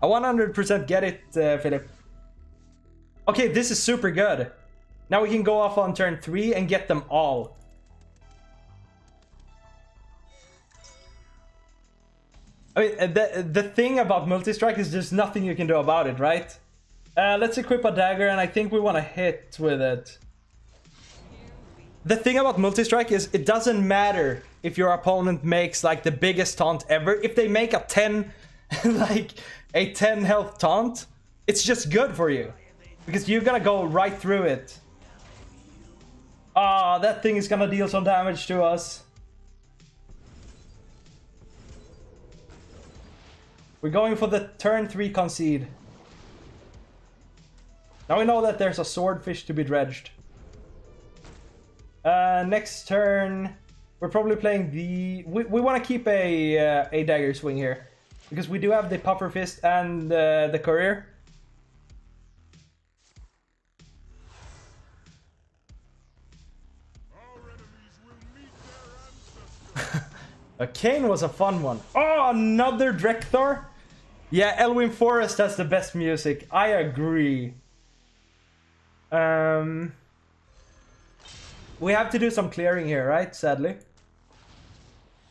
S1: I 100% get it, Philip. Okay, this is super good. Now we can go off on turn 3 and get them all. I mean, the thing about Multistrike is there's nothing you can do about it, right? Let's equip a dagger, and I think we want to hit with it. The thing about Multistrike is it doesn't matter if your opponent makes like the biggest taunt ever. If they make a 10, like a 10 health taunt, it's just good for you. Because you're gonna go right through it. Ah, that thing is gonna deal some damage to us. We're going for the turn 3 concede. Now we know that there's a swordfish to be dredged. Next turn, we're probably playing the... We want to keep a dagger swing here. Because we do have the Puffer Fist and the Courier. A Kane was a fun one. Oh, another Drekthar? Yeah, Elwyn Forest has the best music. I agree. We have to do some clearing here, right? Sadly.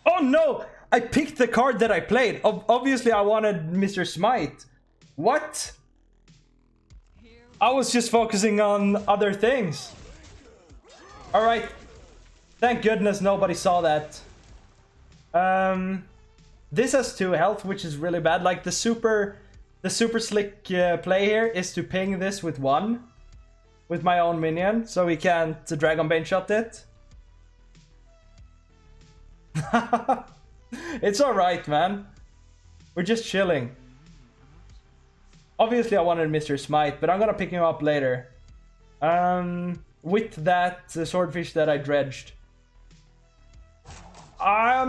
S1: Oh no! I picked the card that I played. Obviously, I wanted Mr. Smite. What? I was just focusing on other things. Alright. Thank goodness nobody saw that. This has 2 health, which is really bad. Like the super slick play here is to ping this with 1 with my own minion, so we can't Dragonbane shot it. It's alright, man. We're just chilling. Obviously, I wanted Mr. Smite, but I'm gonna pick him up later. With that swordfish that I dredged. I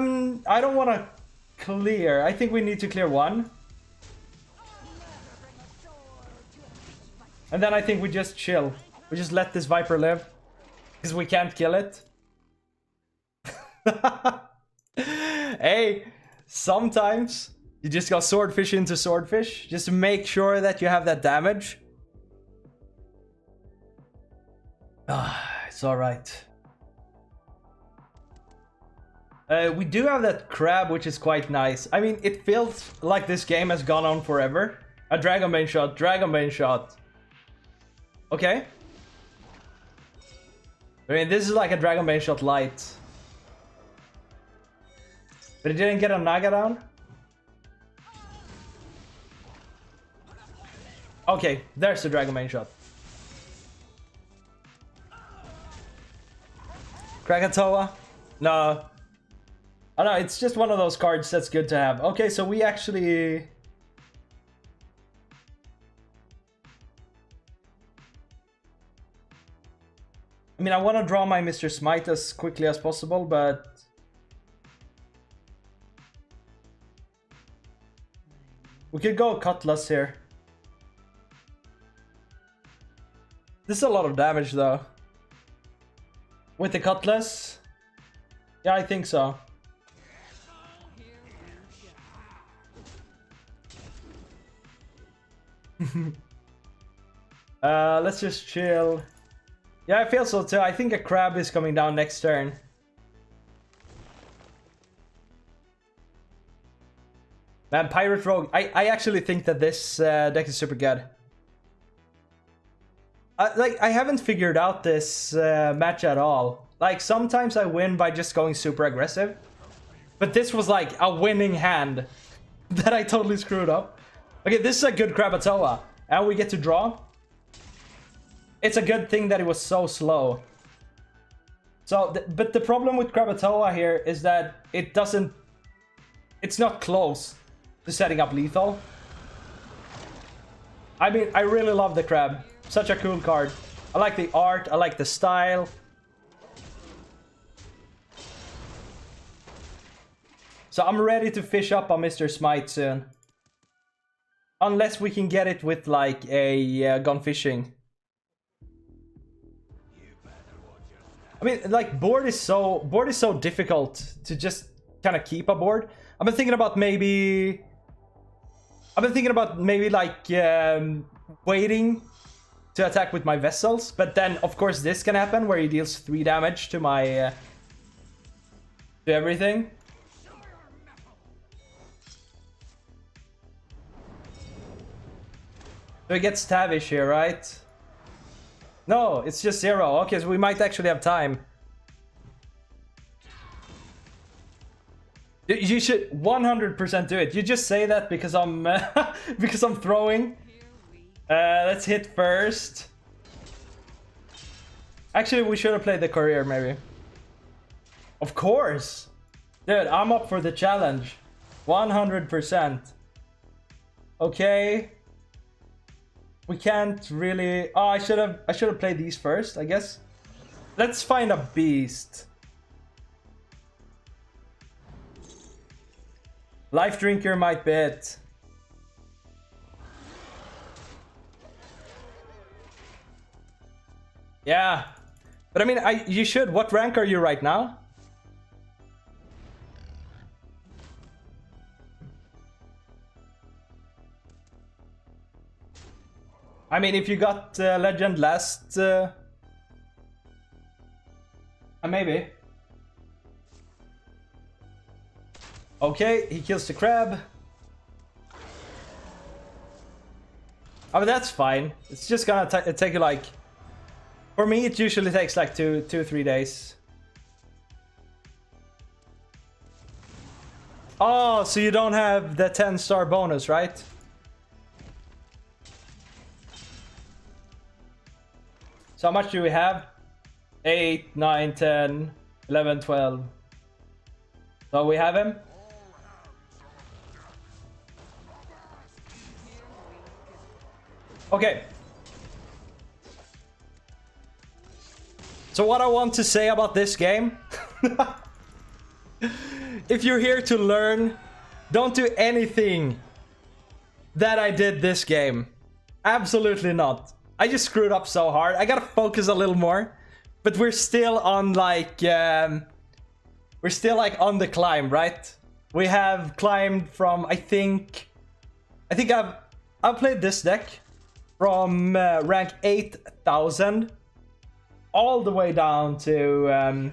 S1: don't want to clear. I think we need to clear one. And then I think we just chill. We just let this Viper live. Because we can't kill it. Hey, sometimes you just got swordfish into swordfish. Just to make sure that you have that damage. It's alright. We do have that crab, which is quite nice. I mean, it feels like this game has gone on forever. A Dragonbane shot, Dragonbane shot. Okay. I mean, this is like a Dragonbane shot light. But it didn't get a Naga down? Okay, there's the Dragonbane shot. Krakatoa? No. Oh no, it's just one of those cards that's good to have. Okay, so we actually... I mean, I want to draw my Mr. Smite as quickly as possible, but... we could go Cutlass here. This is a lot of damage, though. With the Cutlass? Yeah, I think so. Let's just chill. Yeah, I feel so too. I think a crab is coming down next turn. Man, Pirate Rogue. I actually think that this deck is super good. I haven't figured out this match at all. Like, sometimes I win by just going super aggressive. But this was like a winning hand that I totally screwed up. Okay, this is a good Krakatoa. And we get to draw. It's a good thing that it was so slow. So, but the problem with Krakatoa here is that it doesn't... it's not close to setting up lethal. I mean, I really love the crab. Such a cool card. I like the art, I like the style. So I'm ready to fish up on Mr. Smite soon. Unless we can get it with like a gun fishing. I mean, like, board is so difficult to just kind of keep a board. I've been thinking about maybe like waiting to attack with my vessels, but then of course this can happen where he deals 3 damage to my to everything. So he gets Tavish here, right? No, it's just 0. Okay, so we might actually have time. You should 100% do it. You just say that because I'm because I'm throwing. Let's hit first. Actually, we should have played the courier maybe. Of course. Dude, I'm up for the challenge. 100%. Okay. We can't really... oh, I should have played these first, I guess. Let's find a beast. Life Drinker might be it. Yeah. But I mean, you should. What rank are you right now? I mean, if you got Legend last... maybe. Okay, he kills the crab. Oh, but that's fine. It's just gonna take you like... for me, it usually takes like 2-3 days. Oh, so you don't have the 10-star bonus, right? So how much do we have? 8, 9, 10, 11, 12. So we have him. Okay. So what I want to say about this game, if you're here to learn, don't do anything that I did this game. Absolutely not. I just screwed up so hard. I gotta focus a little more, but we're still on like, we're still like on the climb, right? We have climbed from, I think I've played this deck from rank 8,000 all the way down to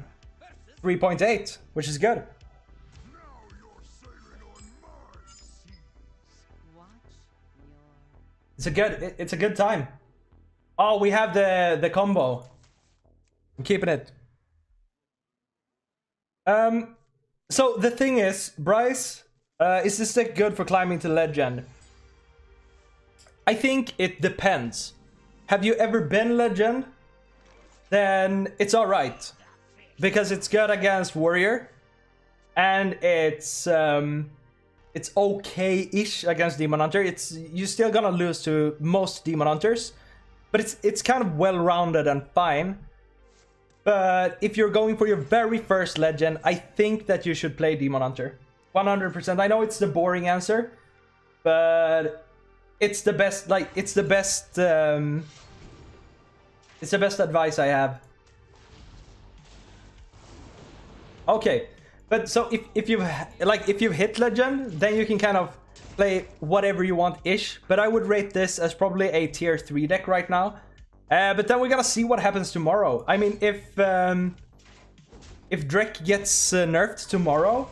S1: 3.8, which is good. It's a good time. Oh, we have the combo. I'm keeping it. So the thing is, Bryce, is this deck good for climbing to legend? I think it depends. Have you ever been legend? Then it's alright. Because it's good against warrior. And it's okay-ish against demon hunter. You're still gonna lose to most demon hunters. But it's kind of well-rounded and fine. But if you're going for your very first legend, I think that you should play demon hunter. 100%. I know it's the boring answer, but it's the best, like, it's the best advice I have. Okay, but so if you've hit legend, then you can kind of play whatever you want ish, but I would rate this as probably a tier 3 deck right now. But then we gotta see what happens tomorrow. I mean, if Drek gets nerfed tomorrow,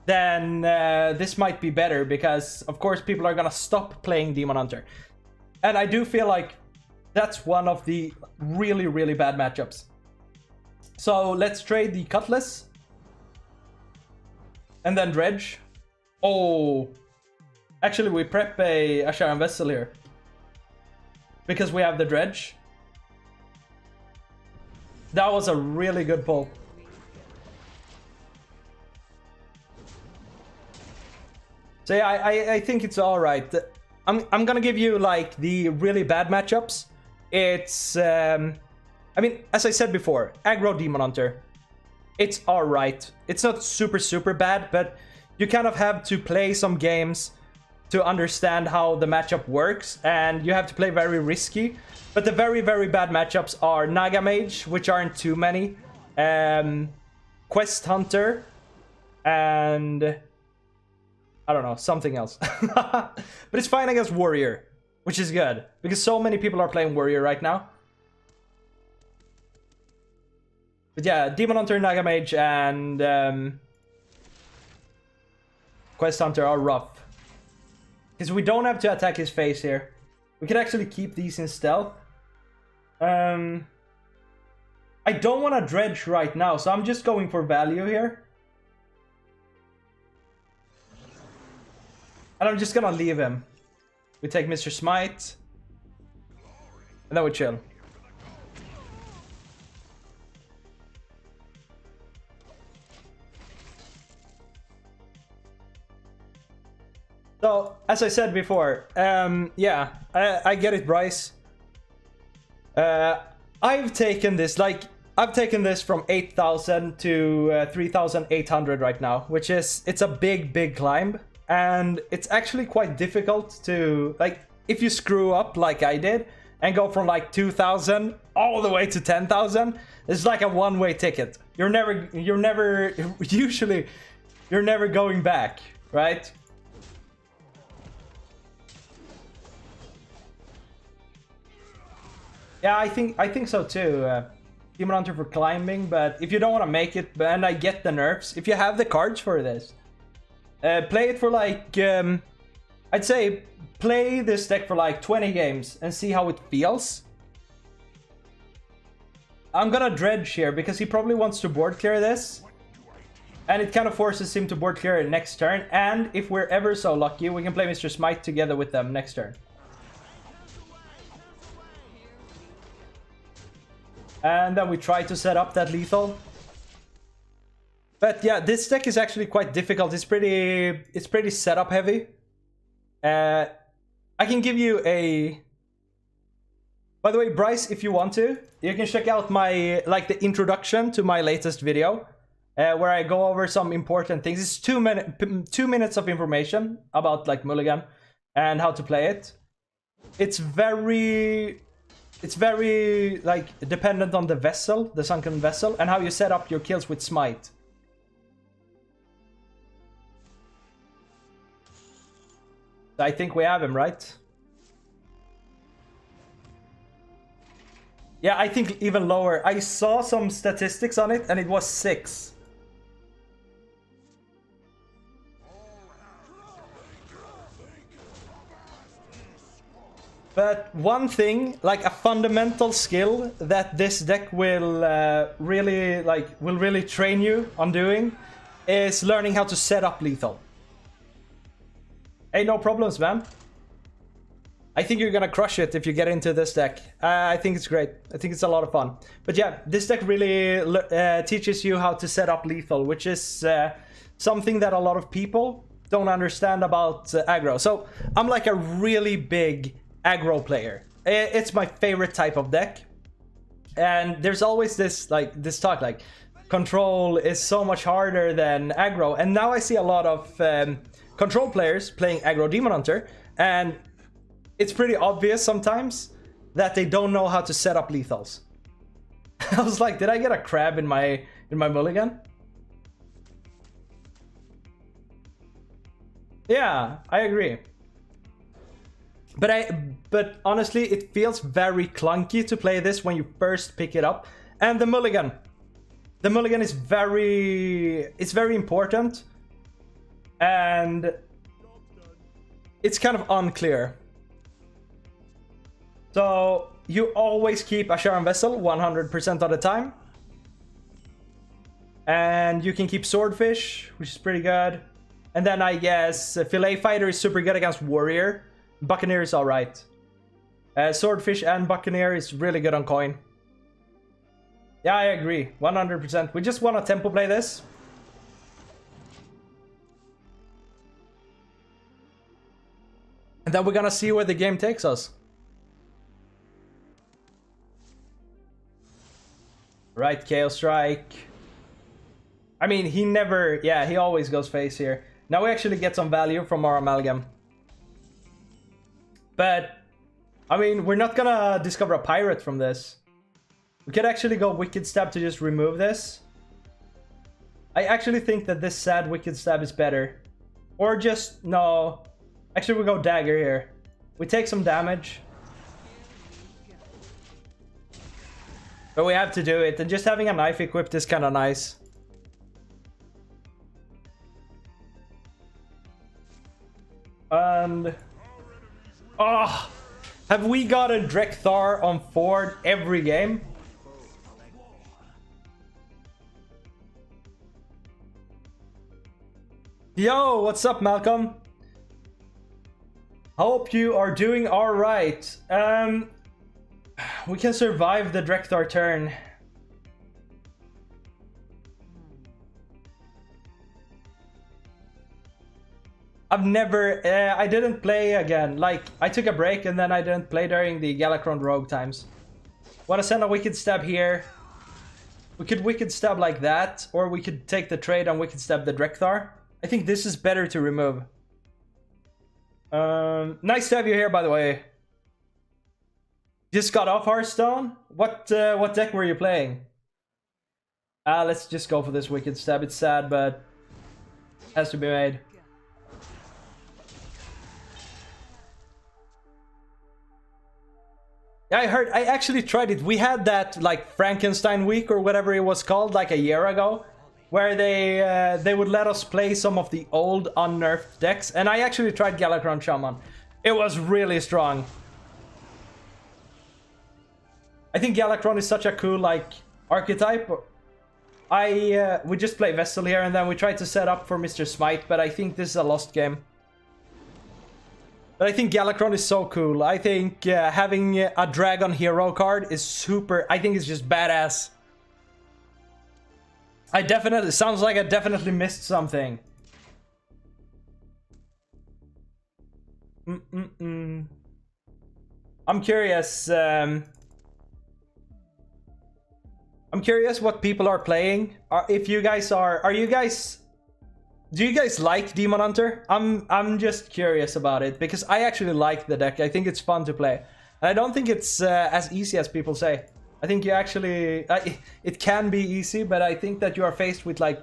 S1: then this might be better, because of course people are gonna stop playing Demon Hunter. And I do feel like that's one of the really, really bad matchups. So let's trade the Cutlass. And then Dredge. Oh, actually we prep a Sharon Vessel here. Because we have the Dredge. That was a really good pull. So yeah, I think it's alright. I'm gonna give you like the really bad matchups. It's I mean, as I said before, aggro Demon Hunter. It's alright. It's not super, super bad, but you kind of have to play some games to understand how the matchup works, and you have to play very risky. But the very, very bad matchups are Naga Mage, which aren't too many, Quest Hunter, and I don't know, something else. But it's fine against Warrior, which is good, because so many people are playing Warrior right now. But yeah, Demon Hunter, Naga Mage, and Quest Hunter are rough. Because we don't have to attack his face here. We can actually keep these in stealth. I don't want to Dredge right now, so I'm just going for value here. And I'm just gonna leave him. We take Mr. Smite. And then we chill. So, as I said before, yeah, I get it, Bryce. I've taken this from 8,000 to 3,800 right now, which is, it's a big, big climb. And it's actually quite difficult to, like, if you screw up like I did, and go from like 2,000 all the way to 10,000, it's like a one-way ticket. You're never going back, right? Yeah, I think so too. Demon Hunter for climbing, but if you don't want to make it, and I get the nerfs, if you have the cards for this, play it for like, I'd say play this deck for like 20 games and see how it feels. I'm gonna Dredge here because he probably wants to board clear this. And it kind of forces him to board clear it next turn. And if we're ever so lucky, we can play Mr. Smite together with them next turn. And then we try to set up that lethal. But yeah, this deck is actually quite difficult. It's pretty setup heavy. I can give you a... By the way, Bryce, if you want to, you can check out my the introduction to my latest video, where I go over some important things. It's 2 minutes of information about like Mulligan and how to play it. It's very like dependent on the vessel, the Sunken vessel, and how you set up your kills with Smite. I think we have him, right? Yeah, I think even lower. I saw some statistics on it and it was 6. But one thing, like a fundamental skill that this deck will really train you on doing is learning how to set up lethal. Hey, no problems, man. I think you're gonna crush it if you get into this deck. I think it's great. I think it's a lot of fun. But yeah, this deck really teaches you how to set up lethal, which is something that a lot of people don't understand about aggro. So I'm like a really big aggro player. It's my favorite type of deck. And there's always this talk like control is so much harder than aggro. And now I see a lot of control players playing aggro Demon Hunter, and it's pretty obvious sometimes that they don't know how to set up lethals. I was like, did I get a crab in my mulligan? Yeah, I agree. But honestly, it feels very clunky to play this when you first pick it up. And the mulligan is it's very important, and it's kind of unclear. So you always keep a Sharon Vessel 100% of the time. And you can keep Swordfish, which is pretty good. And then I guess Fillet Fighter is super good against Warrior. Buccaneer is alright. Swordfish and Buccaneer is really good on coin. Yeah, I agree. 100%. We just want to tempo play this. And then we're gonna see where the game takes us. Right, Chaos Strike. I mean, he always goes face here. Now we actually get some value from our Amalgam. But, I mean, we're not gonna discover a pirate from this. We could actually go Wicked Stab to just remove this. I actually think that this sad Wicked Stab is better. Or just, no. Actually, we go Dagger here. We take some damage. But we have to do it, and just having a knife equipped is kind of nice. And... oh! Have we gotten Drekthar on Ford every game? Yo, what's up, Malcolm? Hope you are doing alright. We can survive the Drekthar turn. I've never... I didn't play again. Like, I took a break and then I didn't play during the Galakron Rogue times. Wanna send a Wicked Stab here. We could Wicked Stab like that, or we could take the trade and Wicked Stab the Drekthar. I think this is better to remove. Nice to have you here, by the way. Just got off Hearthstone? What deck were you playing? Let's just go for this Wicked Stab. It's sad, but has to be made. Yeah, I actually tried it. We had that like Frankenstein week or whatever it was called like a year ago, where they would let us play some of the old unnerfed decks, and I actually tried Galakron Shaman. It was really strong. I think Galakron is such a cool like archetype. We just play Vessel here and then we try to set up for Mr. Smite, but I think this is a lost game. But I think Galakron is so cool. I think having a Dragon Hero card is super... I think it's just badass. I definitely, sounds like I definitely missed something. I'm curious. I'm curious what people are playing. If you guys are you guys? Do you guys like Demon Hunter? I'm just curious about it because I actually like the deck. I think it's fun to play. And I don't think it's as easy as people say. I think you actually it can be easy, but I think that you are faced with like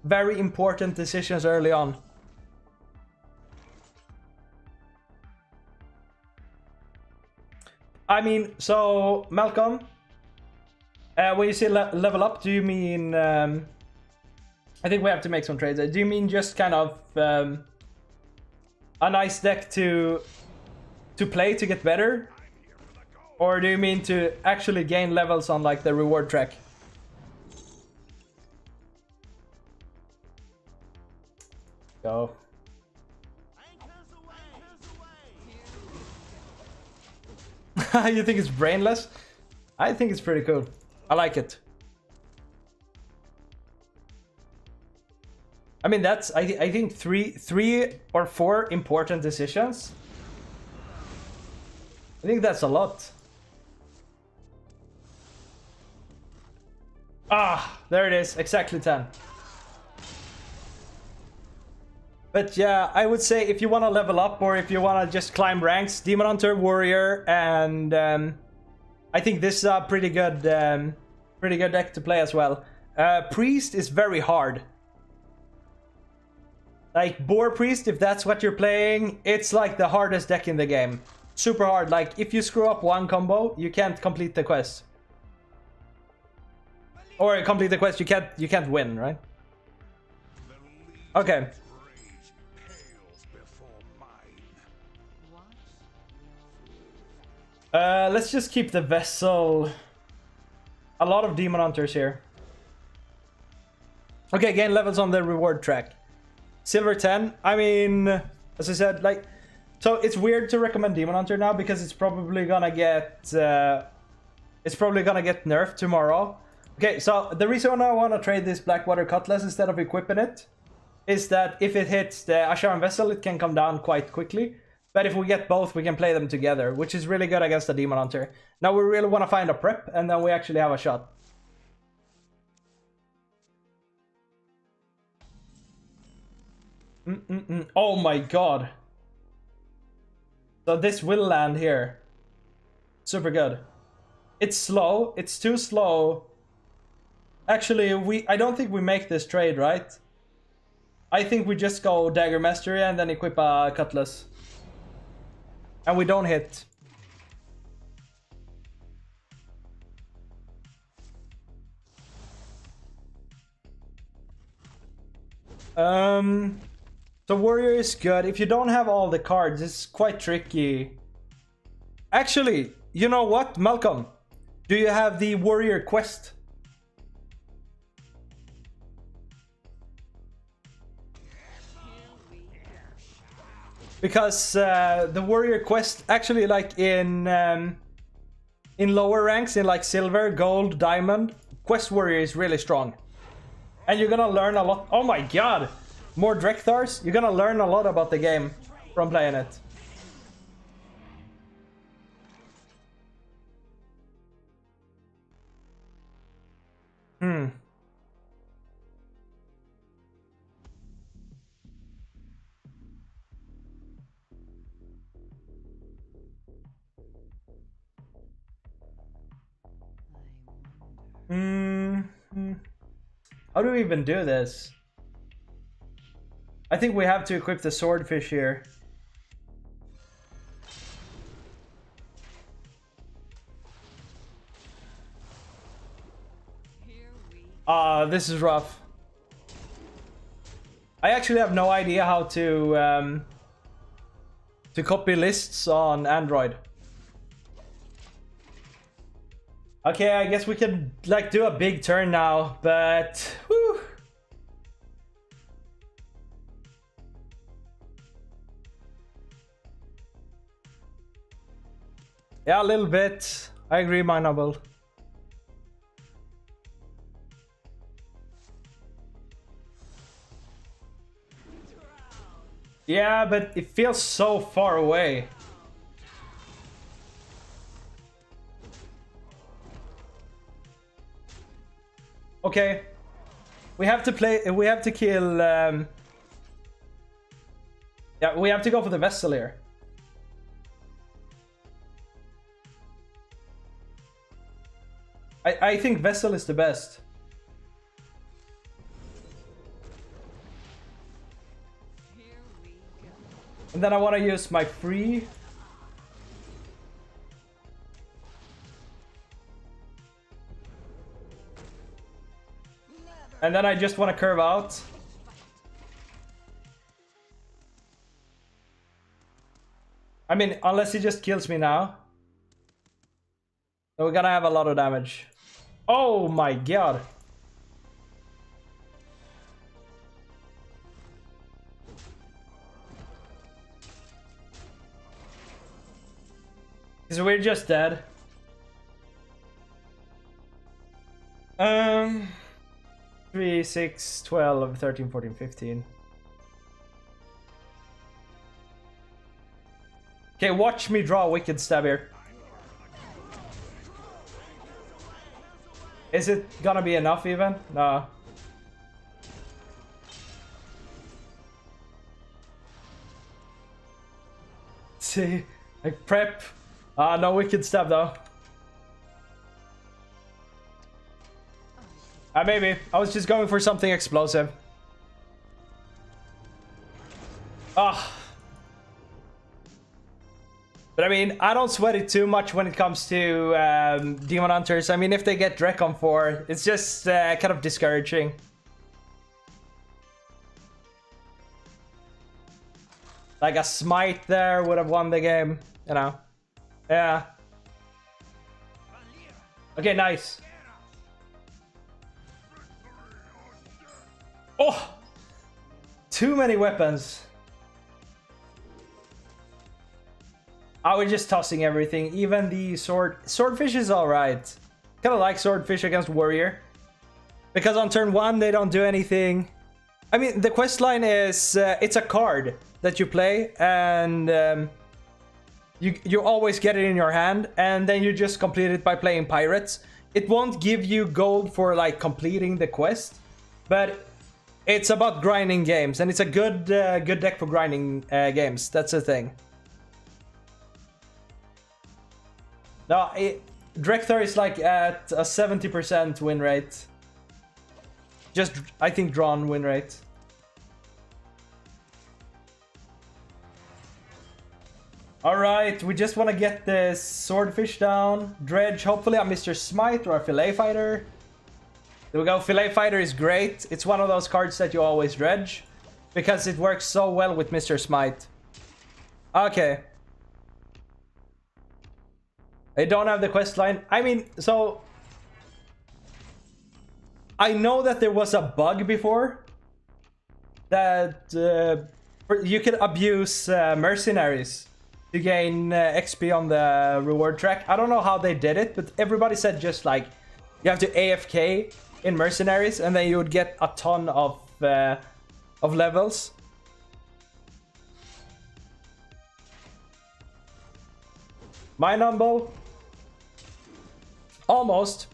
S1: very important decisions early on. I mean, so Malcolm, when you say level up, do you mean? I think we have to make some trades. Do you mean just kind of a nice deck to play to get better, or do you mean to actually gain levels on like the reward track? Go. You think it's brainless? I think it's pretty cool. I like it. I mean, that's I think three or four important decisions. I think that's a lot. Ah, there it is, exactly 10. But yeah, I would say if you want to level up or if you want to just climb ranks, Demon Hunter, Warrior, and I think this is a pretty good deck to play as well. Priest is very hard. Like Boar Priest, if that's what you're playing, it's like the hardest deck in the game. Super hard. Like if you screw up one combo, you can't complete the quest. Or complete the quest, you can't win, right? Okay. Let's just keep the vessel. A lot of Demon Hunters here. Okay, gain levels on the reward track. Silver 10. I mean, as I said, like, so it's weird to recommend Demon Hunter now because it's probably gonna get nerfed tomorrow. Okay, so the reason I want to trade this Blackwater Cutlass instead of equipping it is that if it hits the Asharan Vessel, it can come down quite quickly. But if we get both, we can play them together, which is really good against the Demon Hunter. Now we really want to find a prep, and then we actually have a shot. Oh my god. So this will land here. Super good. It's slow. It's too slow. Actually, I don't think we make this trade, right? I think we just go Dagger Mastery and then equip a Cutlass. And we don't hit. So Warrior is good. If you don't have all the cards, it's quite tricky. Actually, you know what, Malcolm? Do you have the Warrior quest? Because the Warrior quest, actually, like in lower ranks, in like Silver, Gold, Diamond, Quest Warrior is really strong. And you're gonna learn a lot. Oh my god! More Drekthars? You're gonna learn a lot about the game from playing it. How do we even do this? I think we have to equip the Swordfish here. This is rough. I actually have no idea how to copy lists on Android. Okay, I guess we could like do a big turn now, but whew. Yeah, a little bit. I agree, my noble. Yeah, but it feels so far away. Okay. We have to play... We have to kill... Yeah, we have to go for the vessel here. I think vessel is the best. And then I want to use my free. And then I just want to curve out. I mean, unless he just kills me now. So we're gonna have a lot of damage. Oh my god. So we're just dead. 3, 6, 12, 13, 14, 15. Okay, watch me draw a wicked stab here. Is it gonna be enough even? No. See, like prep. No wicked stab though. Maybe. I was just going for something explosive. Ah. But I mean, I don't sweat it too much when it comes to Demon Hunters. I mean, if they get Drek on 4, it's just kind of discouraging. Like a smite there would have won the game, you know. Yeah. Okay, nice. Oh! Too many weapons. I was just tossing everything, even the sword. Swordfish is alright. Kind of like Swordfish against Warrior. Because on turn 1, they don't do anything. I mean, the questline is, it's a card that you play, and you always get it in your hand, and then you just complete it by playing Pirates. It won't give you gold for, like, completing the quest, but it's about grinding games, and it's a good good deck for grinding games. That's the thing. No, Drekthar is like at a 70% win rate. Just, I think, drawn win rate. Alright, we just want to get this Swordfish down. Dredge, hopefully a Mr. Smite or a Fillet Fighter. There we go, Fillet Fighter is great. It's one of those cards that you always dredge, because it works so well with Mr. Smite. Okay. I don't have the quest line. I mean, so... I know that there was a bug before that you could abuse mercenaries to gain XP on the reward track. I don't know how they did it, but everybody said just like you have to AFK in mercenaries and then you would get a ton of levels. Mind Humble. Almost.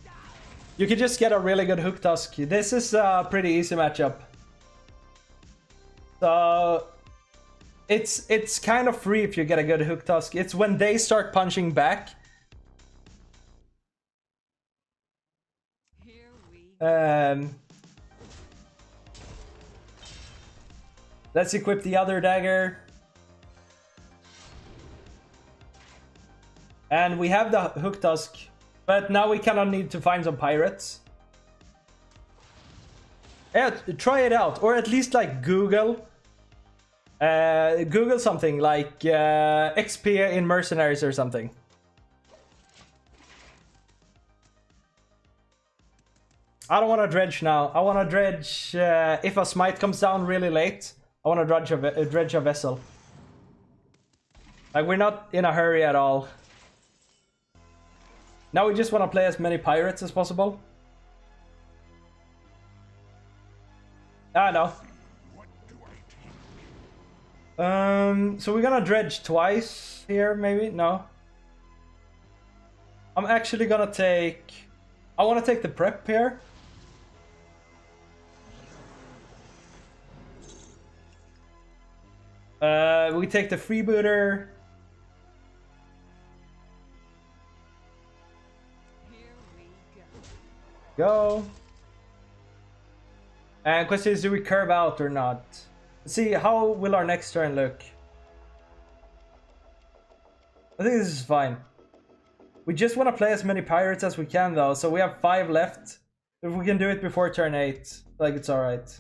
S1: You could just get a really good Hook Tusk. This is a pretty easy matchup. So it's kind of free if you get a good Hook Tusk. It's when they start punching back. Let's equip the other dagger. And we have the Hook Tusk. But now we kind of need to find some pirates. Yeah, try it out. Or at least like Google. Google something like XP in mercenaries or something. I don't want to dredge now. I want to dredge if a smite comes down really late. I want to dredge a vessel. Like, we're not in a hurry at all. Now we just want to play as many pirates as possible. I know. So we're gonna dredge twice here, maybe? No. I'm actually gonna take... I wanna take the prep here. We take the freebooter. Go. And question is, do we curve out or not? Let's see, how will our next turn look? I think this is fine. We just want to play as many pirates as we can though, so we have 5 left. If we can do it before turn 8, like it's alright.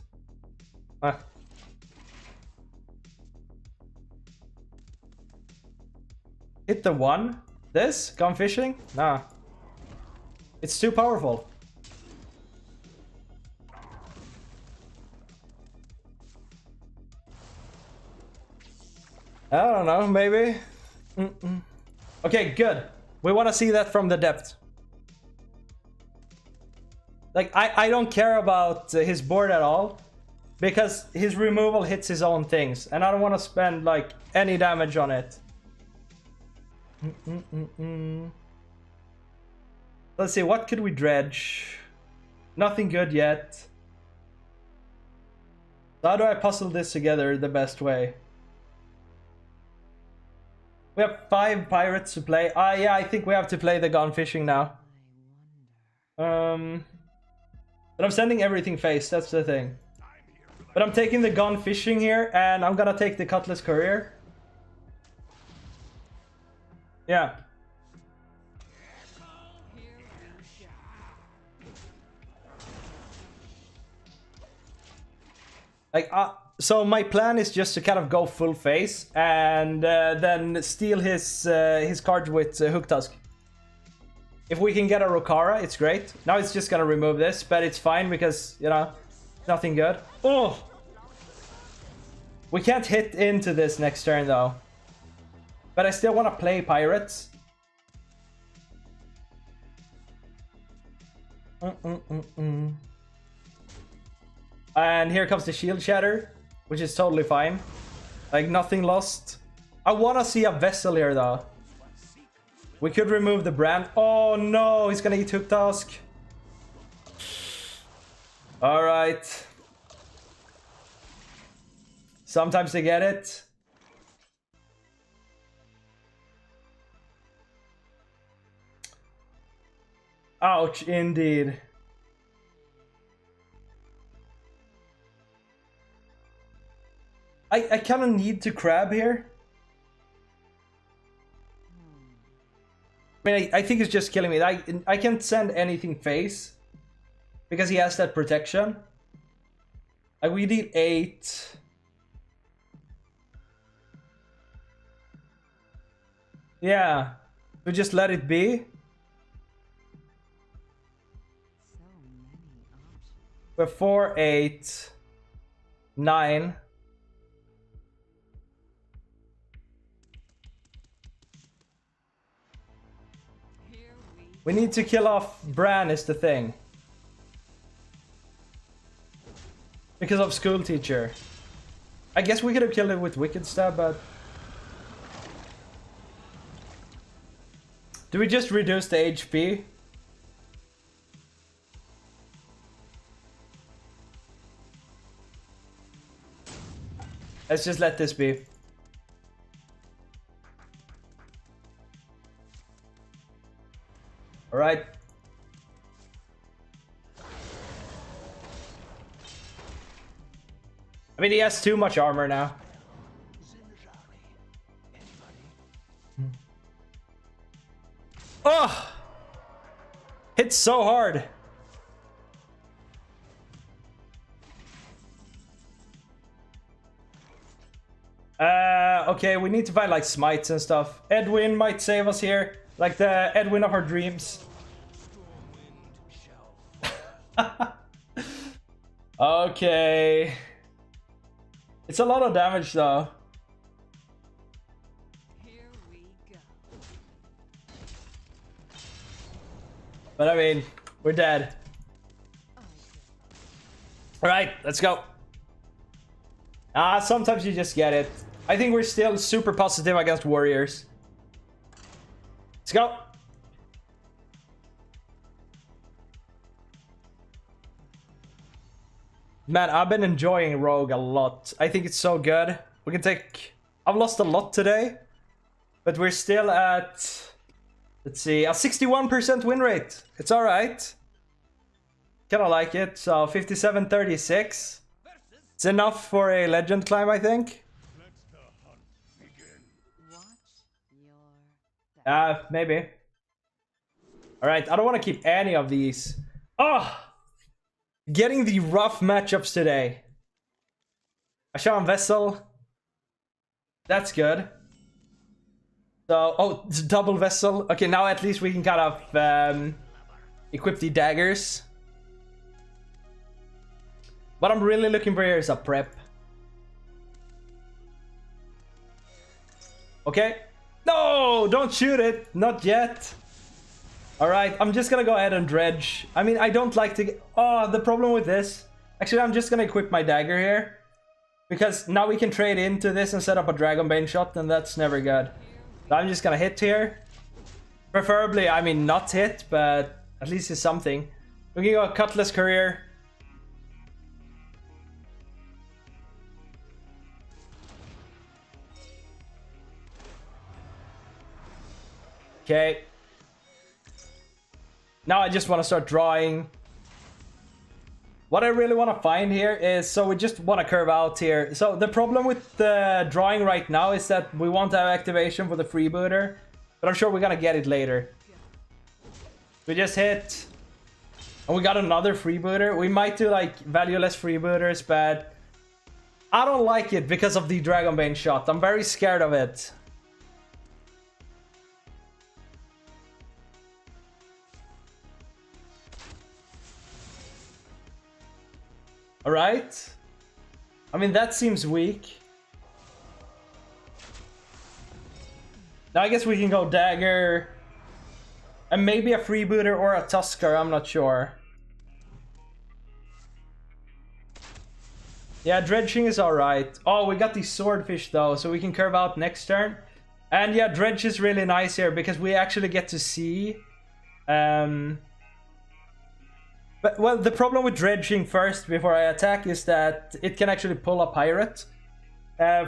S1: Hit the 1? This? Gone fishing? Nah. It's too powerful. I don't know, maybe. Okay, good. We want to see that from the depth. Like, I don't care about his board at all, because his removal hits his own things, and I don't want to spend, like, any damage on it. Let's see, what could we dredge? Nothing good yet. So how do I puzzle this together the best way? We have 5 pirates to play. Yeah, I think we have to play the gone fishing now. But I'm sending everything face, that's the thing. But I'm taking the gone fishing here, and I'm gonna take the cutlass courier. Yeah. Like, so my plan is just to kind of go full face and then steal his card with Hook Tusk. If we can get a Rokara, it's great. Now it's just gonna remove this, but it's fine because, you know, nothing good. Oh! We can't hit into this next turn though. But I still want to play pirates. And here comes the shield shatter, which is totally fine. Like, nothing lost. I want to see a vessel here though. We could remove the brand. Oh no, he's gonna eat Hook Tusk. Alright. Sometimes they get it. Ouch, indeed. I kind of need to crab here. I mean, I think it's just killing me. I can't send anything face because he has that protection. Like, we need 8. Yeah, we just let it be. We're 4, 8, 9. We need to kill off Bran is the thing. Because of School Teacher. I guess we could have killed it with Wicked Stab, but... Do we just reduce the HP? Let's just let this be. All right. I mean, he has too much armor now. Oh! Hits so hard. Okay, we need to find like smites and stuff. Edwin might save us here. Like the Edwin of our dreams. Okay. It's a lot of damage though.
S2: Here we go.
S1: But I mean, we're dead. Alright, let's go. Sometimes you just get it. I think we're still super positive against warriors. Let's go. Man, I've been enjoying Rogue a lot. I think it's so good. We can take... I've lost a lot today. But we're still at... Let's see, a 61% win rate. It's alright. Kinda like it. So 57-36. It's enough for a legend climb, I think. Maybe. Alright, I don't want to keep any of these. Oh! Getting the rough matchups today. Ashan Vessel. That's good. So, oh, it's double Vessel. Okay, now at least we can kind of equip the daggers. What I'm really looking for here is a prep. Okay. No, don't shoot it. Not yet. Alright, I'm just gonna go ahead and dredge. I mean, I don't like to get... Oh, the problem with this... Actually, I'm just gonna equip my dagger here. Because now we can trade into this and set up a Dragonbane shot, and that's never good. So I'm just gonna hit here. Preferably, I mean, not hit, but at least it's something. We can go Cutlass Courier. Okay. Now I just want to start drawing. What I really want to find here is, so we just want to curve out here. So the problem with the drawing right now is that we want to have activation for the freebooter, but I'm sure we're gonna get it later. We just hit, and we got another freebooter. We might do like valueless freebooters, but I don't like it because of the Dragonbane shot. I'm very scared of it. Alright. I mean, that seems weak. Now I guess we can go dagger. And maybe a freebooter or a Tusker, I'm not sure. Yeah, dredging is alright. Oh, we got the swordfish though, so we can curve out next turn. And yeah, dredge is really nice here because we actually get to see... But, well, the problem with dredging first before I attack is that it can actually pull a pirate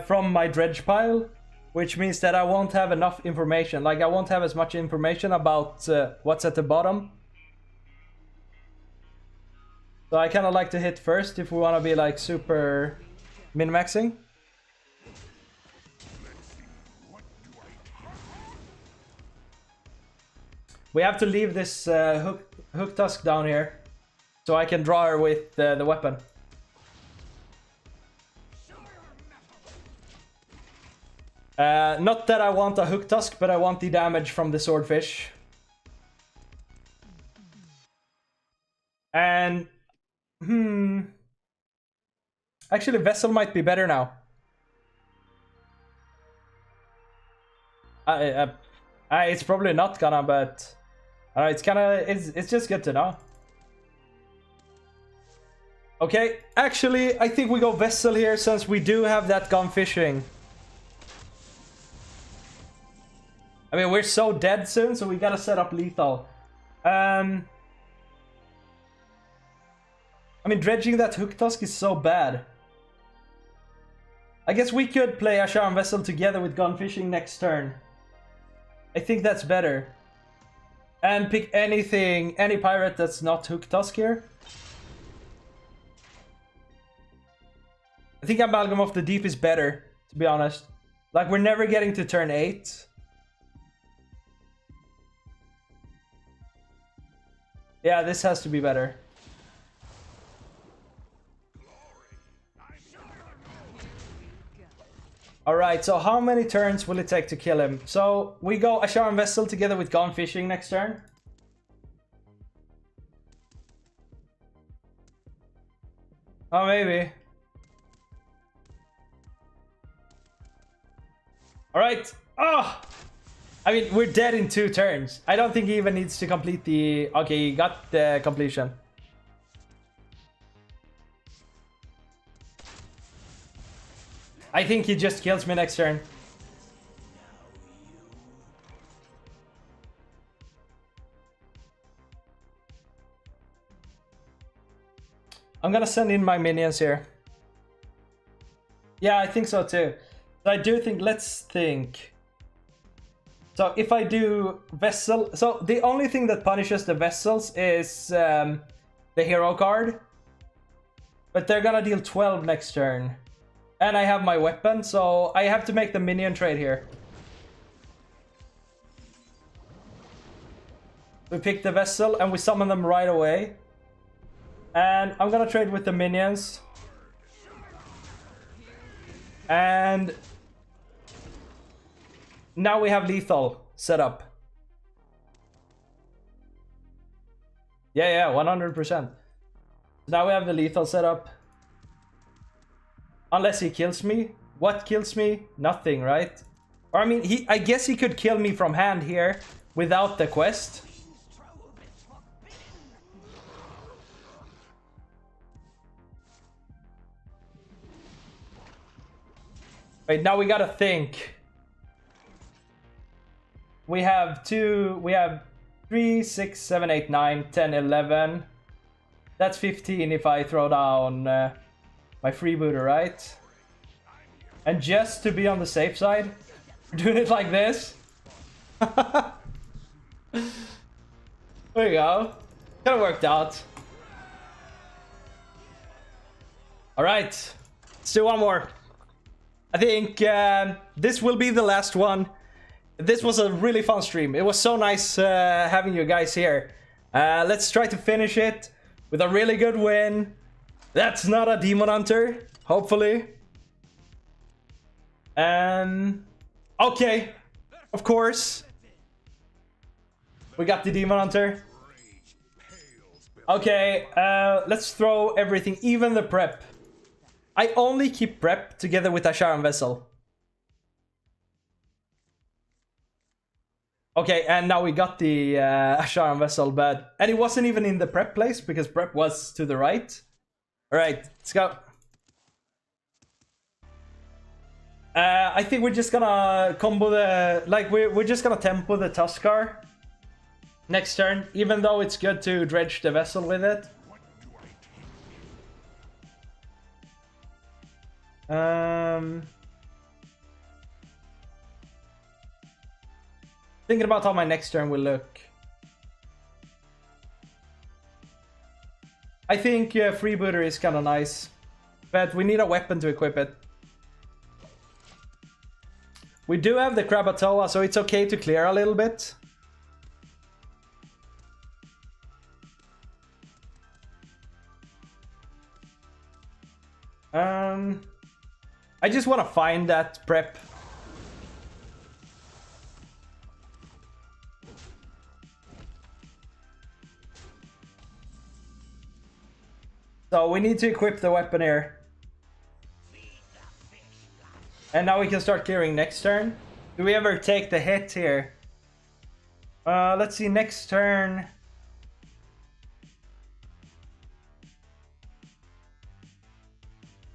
S1: from my dredge pile, which means that I won't have enough information. Like, I won't have as much information about what's at the bottom. So I kind of like to hit first if we want to be like super min-maxing. We have to leave this hook tusk down here. So I can draw her with the weapon. Not that I want a hook tusk, but I want the damage from the swordfish. And... Actually, Vessel might be better now. It's probably not gonna, but... it's kinda... It's just good to know. Okay, actually, I think we go Vessel here since we do have that gun fishing. I mean, we're so dead soon, so we gotta set up lethal. I mean, dredging that hook tusk is so bad. I guess we could play Ashar and Vessel together with gun fishing next turn. I think that's better. And pick anything, any pirate that's not hook tusk here. I think Amalgam of the Deep is better, to be honest. Like, we're never getting to turn 8. Yeah, this has to be better. Alright, so how many turns will it take to kill him? So, we go Ashar and Vessel together with Gone Fishing next turn. Oh, maybe. Alright. Oh! I mean, we're dead in 2 turns. I don't think he even needs to complete the... Okay, he got the completion. I think he just kills me next turn. I'm gonna send in my minions here. Yeah, I think so too. So I do think, let's think. So if I do Vessel, so the only thing that punishes the Vessels is the hero card. But they're gonna deal 12 next turn. And I have my weapon, so I have to make the minion trade here. We pick the Vessel and we summon them right away. And I'm gonna trade with the minions. And now we have lethal set up. Yeah, 100%. Now we have the lethal set up. Unless he kills me. What kills me? Nothing, right? Or I mean, I guess he could kill me from hand here without the quest. Wait, now we gotta think. We have 3, 6, 7, 8, 9, 10, 11. That's 15 if I throw down my freebooter, right? And just to be on the safe side, doing it like this. There you go. Kind of worked out. Alright, let's do one more. I think this will be the last one. This was a really fun stream. It was so nice having you guys here. Let's try to finish it with a really good win. That's not a Demon Hunter, hopefully. Okay, of course. We got the Demon Hunter. Okay, let's throw everything, even the prep. I only keep prep together with Asharan Vessel. Okay, and now we got the Asharan Vessel, and it wasn't even in the prep place because prep was to the right. Alright, let's go. I think we're just gonna combo the... Like, we're just gonna tempo the Tuskar next turn, even though it's good to dredge the Vessel with it. Thinking about how my next turn will look. I think freebooter is kind of nice, but we need a weapon to equip it. We do have the Krakatoa, so it's okay to clear a little bit. I just want to find that prep. So we need to equip the weapon here. And now we can start clearing next turn. Do we ever take the hit here? Let's see, next turn.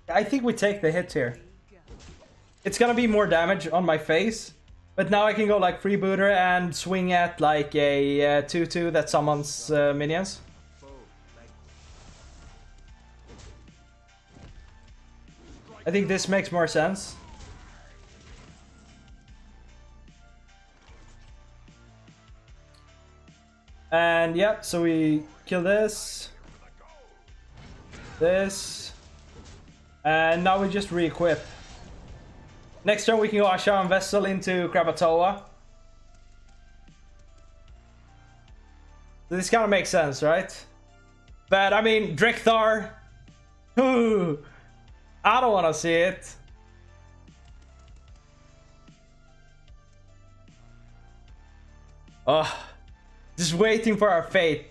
S1: I think we take the hit here. It's gonna be more damage on my face. But now I can go like freebooter and swing at like a 2-2 that summons minions. I think this makes more sense. And yeah, so we kill this. This. And now we just re-equip. Next turn we can go Asharan Vessel into Krakatoa. This kind of makes sense, right? But I mean, Drekthar. Ooh, I don't want to see it. Oh, just waiting for our fate.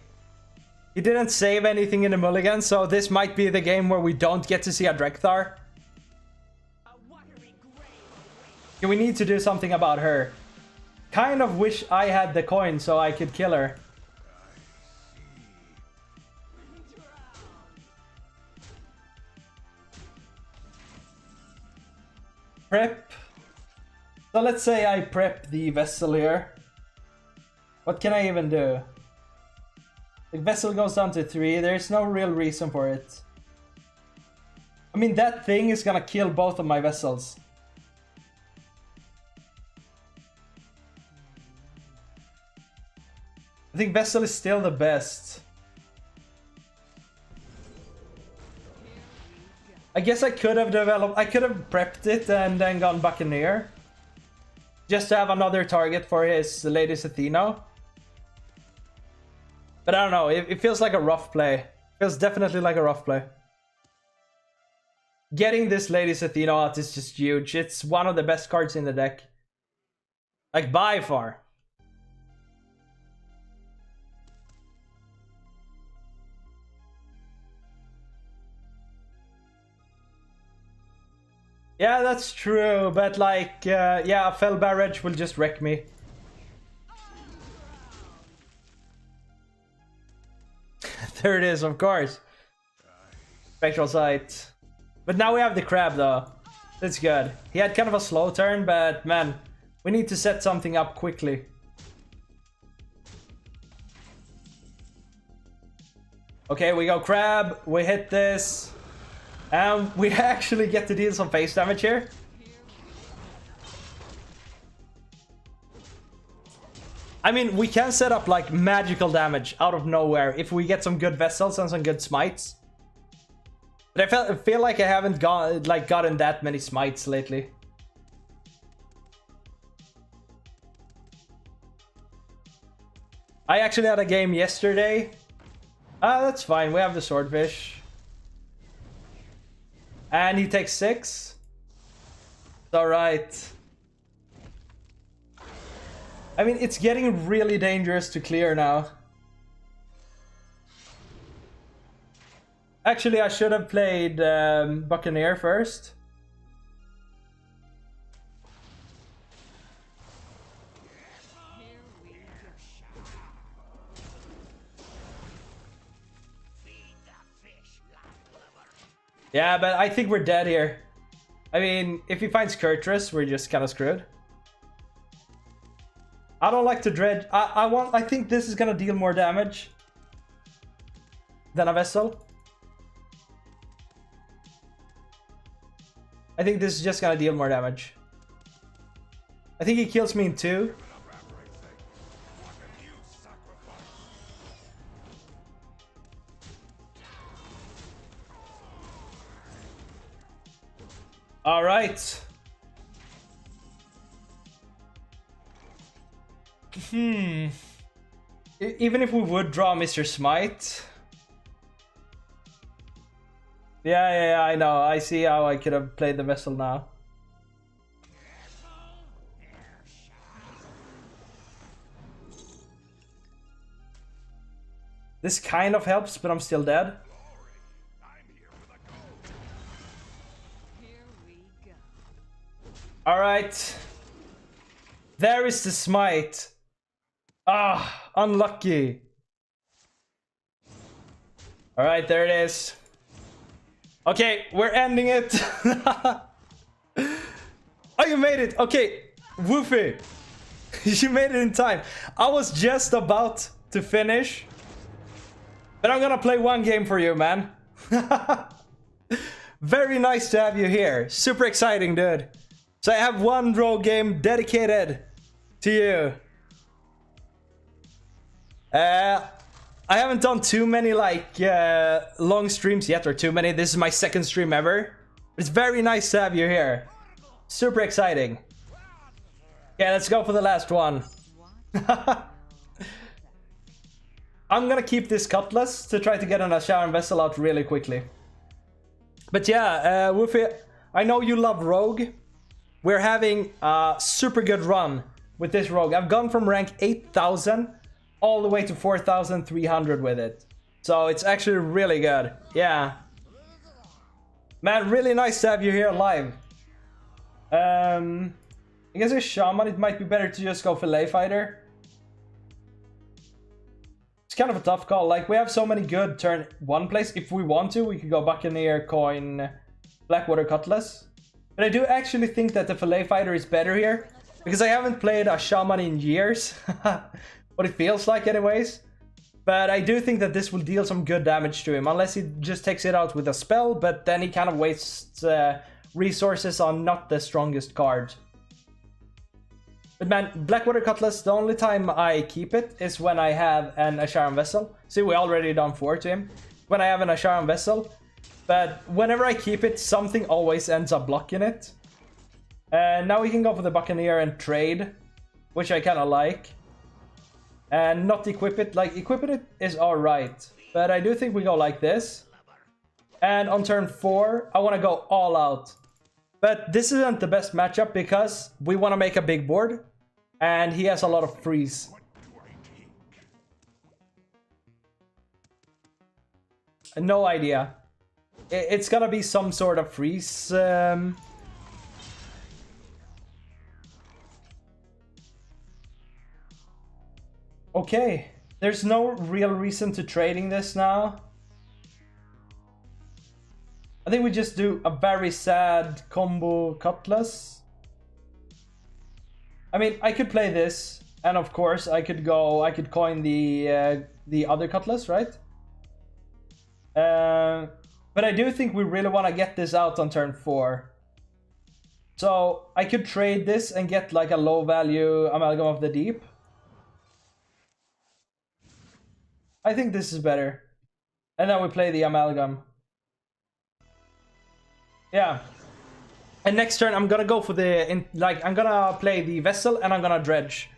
S1: He didn't save anything in the mulligan, so this might be the game where we don't get to see a Drekthar. We need to do something about her. Kind of wish I had the coin so I could kill her. prep. So let's say I prep the vessel here. What can I even do? The vessel goes down to 3. There's no real reason for it. I mean, that thing is gonna kill both of my vessels. I think vessel is still the best. I guess I could have prepped it and then gone Buccaneer. Just to have another target for his Ladies Athena. But I don't know, it feels like a rough play. It feels definitely like a rough play. Getting this Ladies Athena out is just huge. It's one of the best cards in the deck. Like, by far. Yeah, that's true, but like, yeah, a Fell Barrage will just wreck me. There it is, of course. Spectral Sight. But now we have the crab, though. That's good. He had kind of a slow turn, but man, we need to set something up quickly. Okay, we go crab. We hit this. And we actually get to deal some face damage here. I mean, we can set up like magical damage out of nowhere if we get some good vessels and some good smites. But I feel like I haven't gotten that many smites lately. I actually had a game yesterday. That's fine. We have the swordfish. And he takes 6. It's alright. I mean, it's getting really dangerous to clear now. Actually, I should have played Buccaneer first. Yeah, but I think we're dead here. I mean, if he finds Kurtrus, we're just kind of screwed. I don't like to dredge. I think this is gonna deal more damage than a vessel. I think this is just gonna deal more damage. I think he kills me in 2. All right. Even if we would draw Mr. Smite. Yeah, I know. I see how I could have played the vessel now. This kind of helps, but I'm still dead. All right. There is the smite. Ah, unlucky. All right, there it is. Okay, we're ending it. Oh, you made it. Okay, Woofy. You made it in time. I was just about to finish. But I'm gonna play one game for you, man. Very nice to have you here. Super exciting, dude. So I have one draw game dedicated to you. I haven't done too many like long streams yet, or too many. This is my second stream ever. It's very nice to have you here. Super exciting. Yeah, let's go for the last one. I'm gonna keep this cutlass to try to get on a shower and vessel out really quickly. But yeah, Woofy, I know you love Rogue. We're having a super good run with this Rogue. I've gone from rank 8,000 all the way to 4,300 with it. So it's actually really good. Yeah. Man, really nice to have you here live. I guess a Shaman, it might be better to just go Fillet Fighter. It's kind of a tough call. Like, we have so many good turn 1 plays. If we want to, we could go Buccaneer, Coin, Blackwater Cutlass. But I do actually think that the Fillet Fighter is better here. Because I haven't played a Shaman in years. What it feels like anyways. But I do think that this will deal some good damage to him. Unless he just takes it out with a spell. But then he kind of wastes resources on not the strongest card. But man, Blackwater Cutlass, the only time I keep it is when I have an Asharan Vessel. See, we already done 4 to him. When I have an Asharan Vessel. But whenever I keep it, something always ends up blocking it. And now we can go for the Buccaneer and trade, which I kind of like. And not equip it. Like, equipping it is alright. But I do think we go like this. And on turn 4, I want to go all out. But this isn't the best matchup because we want to make a big board. And he has a lot of freeze. No idea. It's gonna be some sort of freeze. Okay. There's no real reason to trading this now. I think we just do a very sad combo Cutlass. I mean, I could play this, and of course I could coin the other Cutlass, right? But I do think we really want to get this out on turn 4. So I could trade this and get like a low value Amalgam of the Deep. I think this is better. And then we play the Amalgam. Yeah. And next turn I'm gonna go for the I'm gonna play the Vessel and I'm gonna Dredge.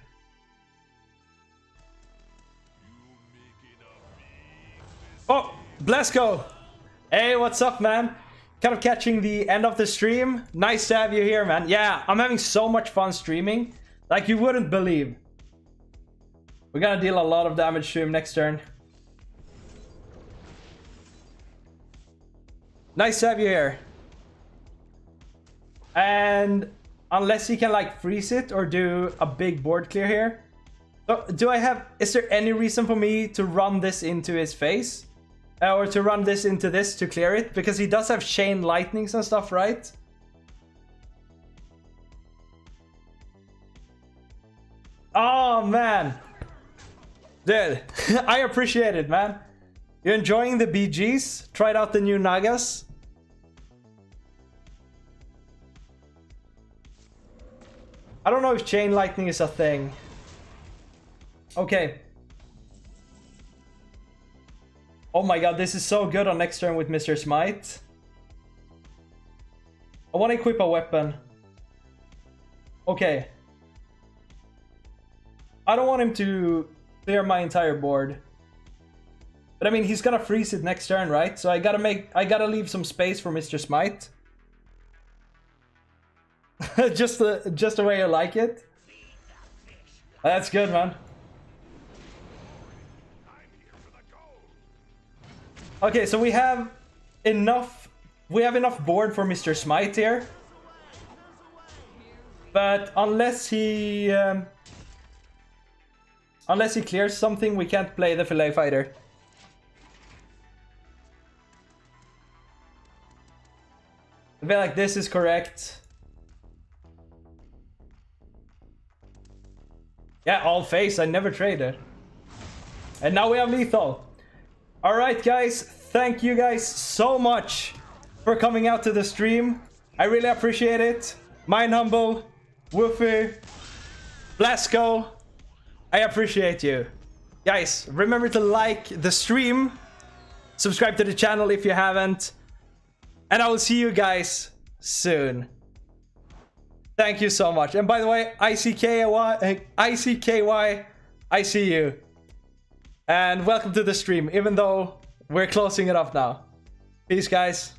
S1: Oh, Blasco! Hey, what's up, man? Kind of catching the end of the stream. Nice to have you here, man. Yeah, I'm having so much fun streaming. Like you wouldn't believe. We're gonna deal a lot of damage to him next turn. Nice to have you here. And unless he can like freeze it or do a big board clear here. So is there any reason for me to run this into his face? Or to run this into this to clear it? Because he does have Chain Lightnings and stuff, right? Oh, man. Dude, I appreciate it, man. You enjoying the BGs? Tried out the new Nagas? I don't know if Chain Lightning is a thing. Okay. Oh my god, this is so good on next turn with Mr. Smite. I want to equip a weapon. Okay. I don't want him to clear my entire board. But I mean, he's gonna freeze it next turn, right? So I gotta leave some space for Mr. Smite. just the way you like it. That's good, man. Okay, so we have enough board for Mr. Smite here. But unless he clears something, we can't play the Fillet Fighter. I feel like this is correct. Yeah, all face, I never traded. And now we have lethal. Alright guys, thank you guys so much for coming out to the stream. I really appreciate it. Mine Humble, Woofy, Blasco, I appreciate you. Guys, remember to like the stream, subscribe to the channel if you haven't, and I will see you guys soon. Thank you so much. And by the way, ICKY, I see you. And welcome to the stream, even though we're closing it off now. Peace, guys.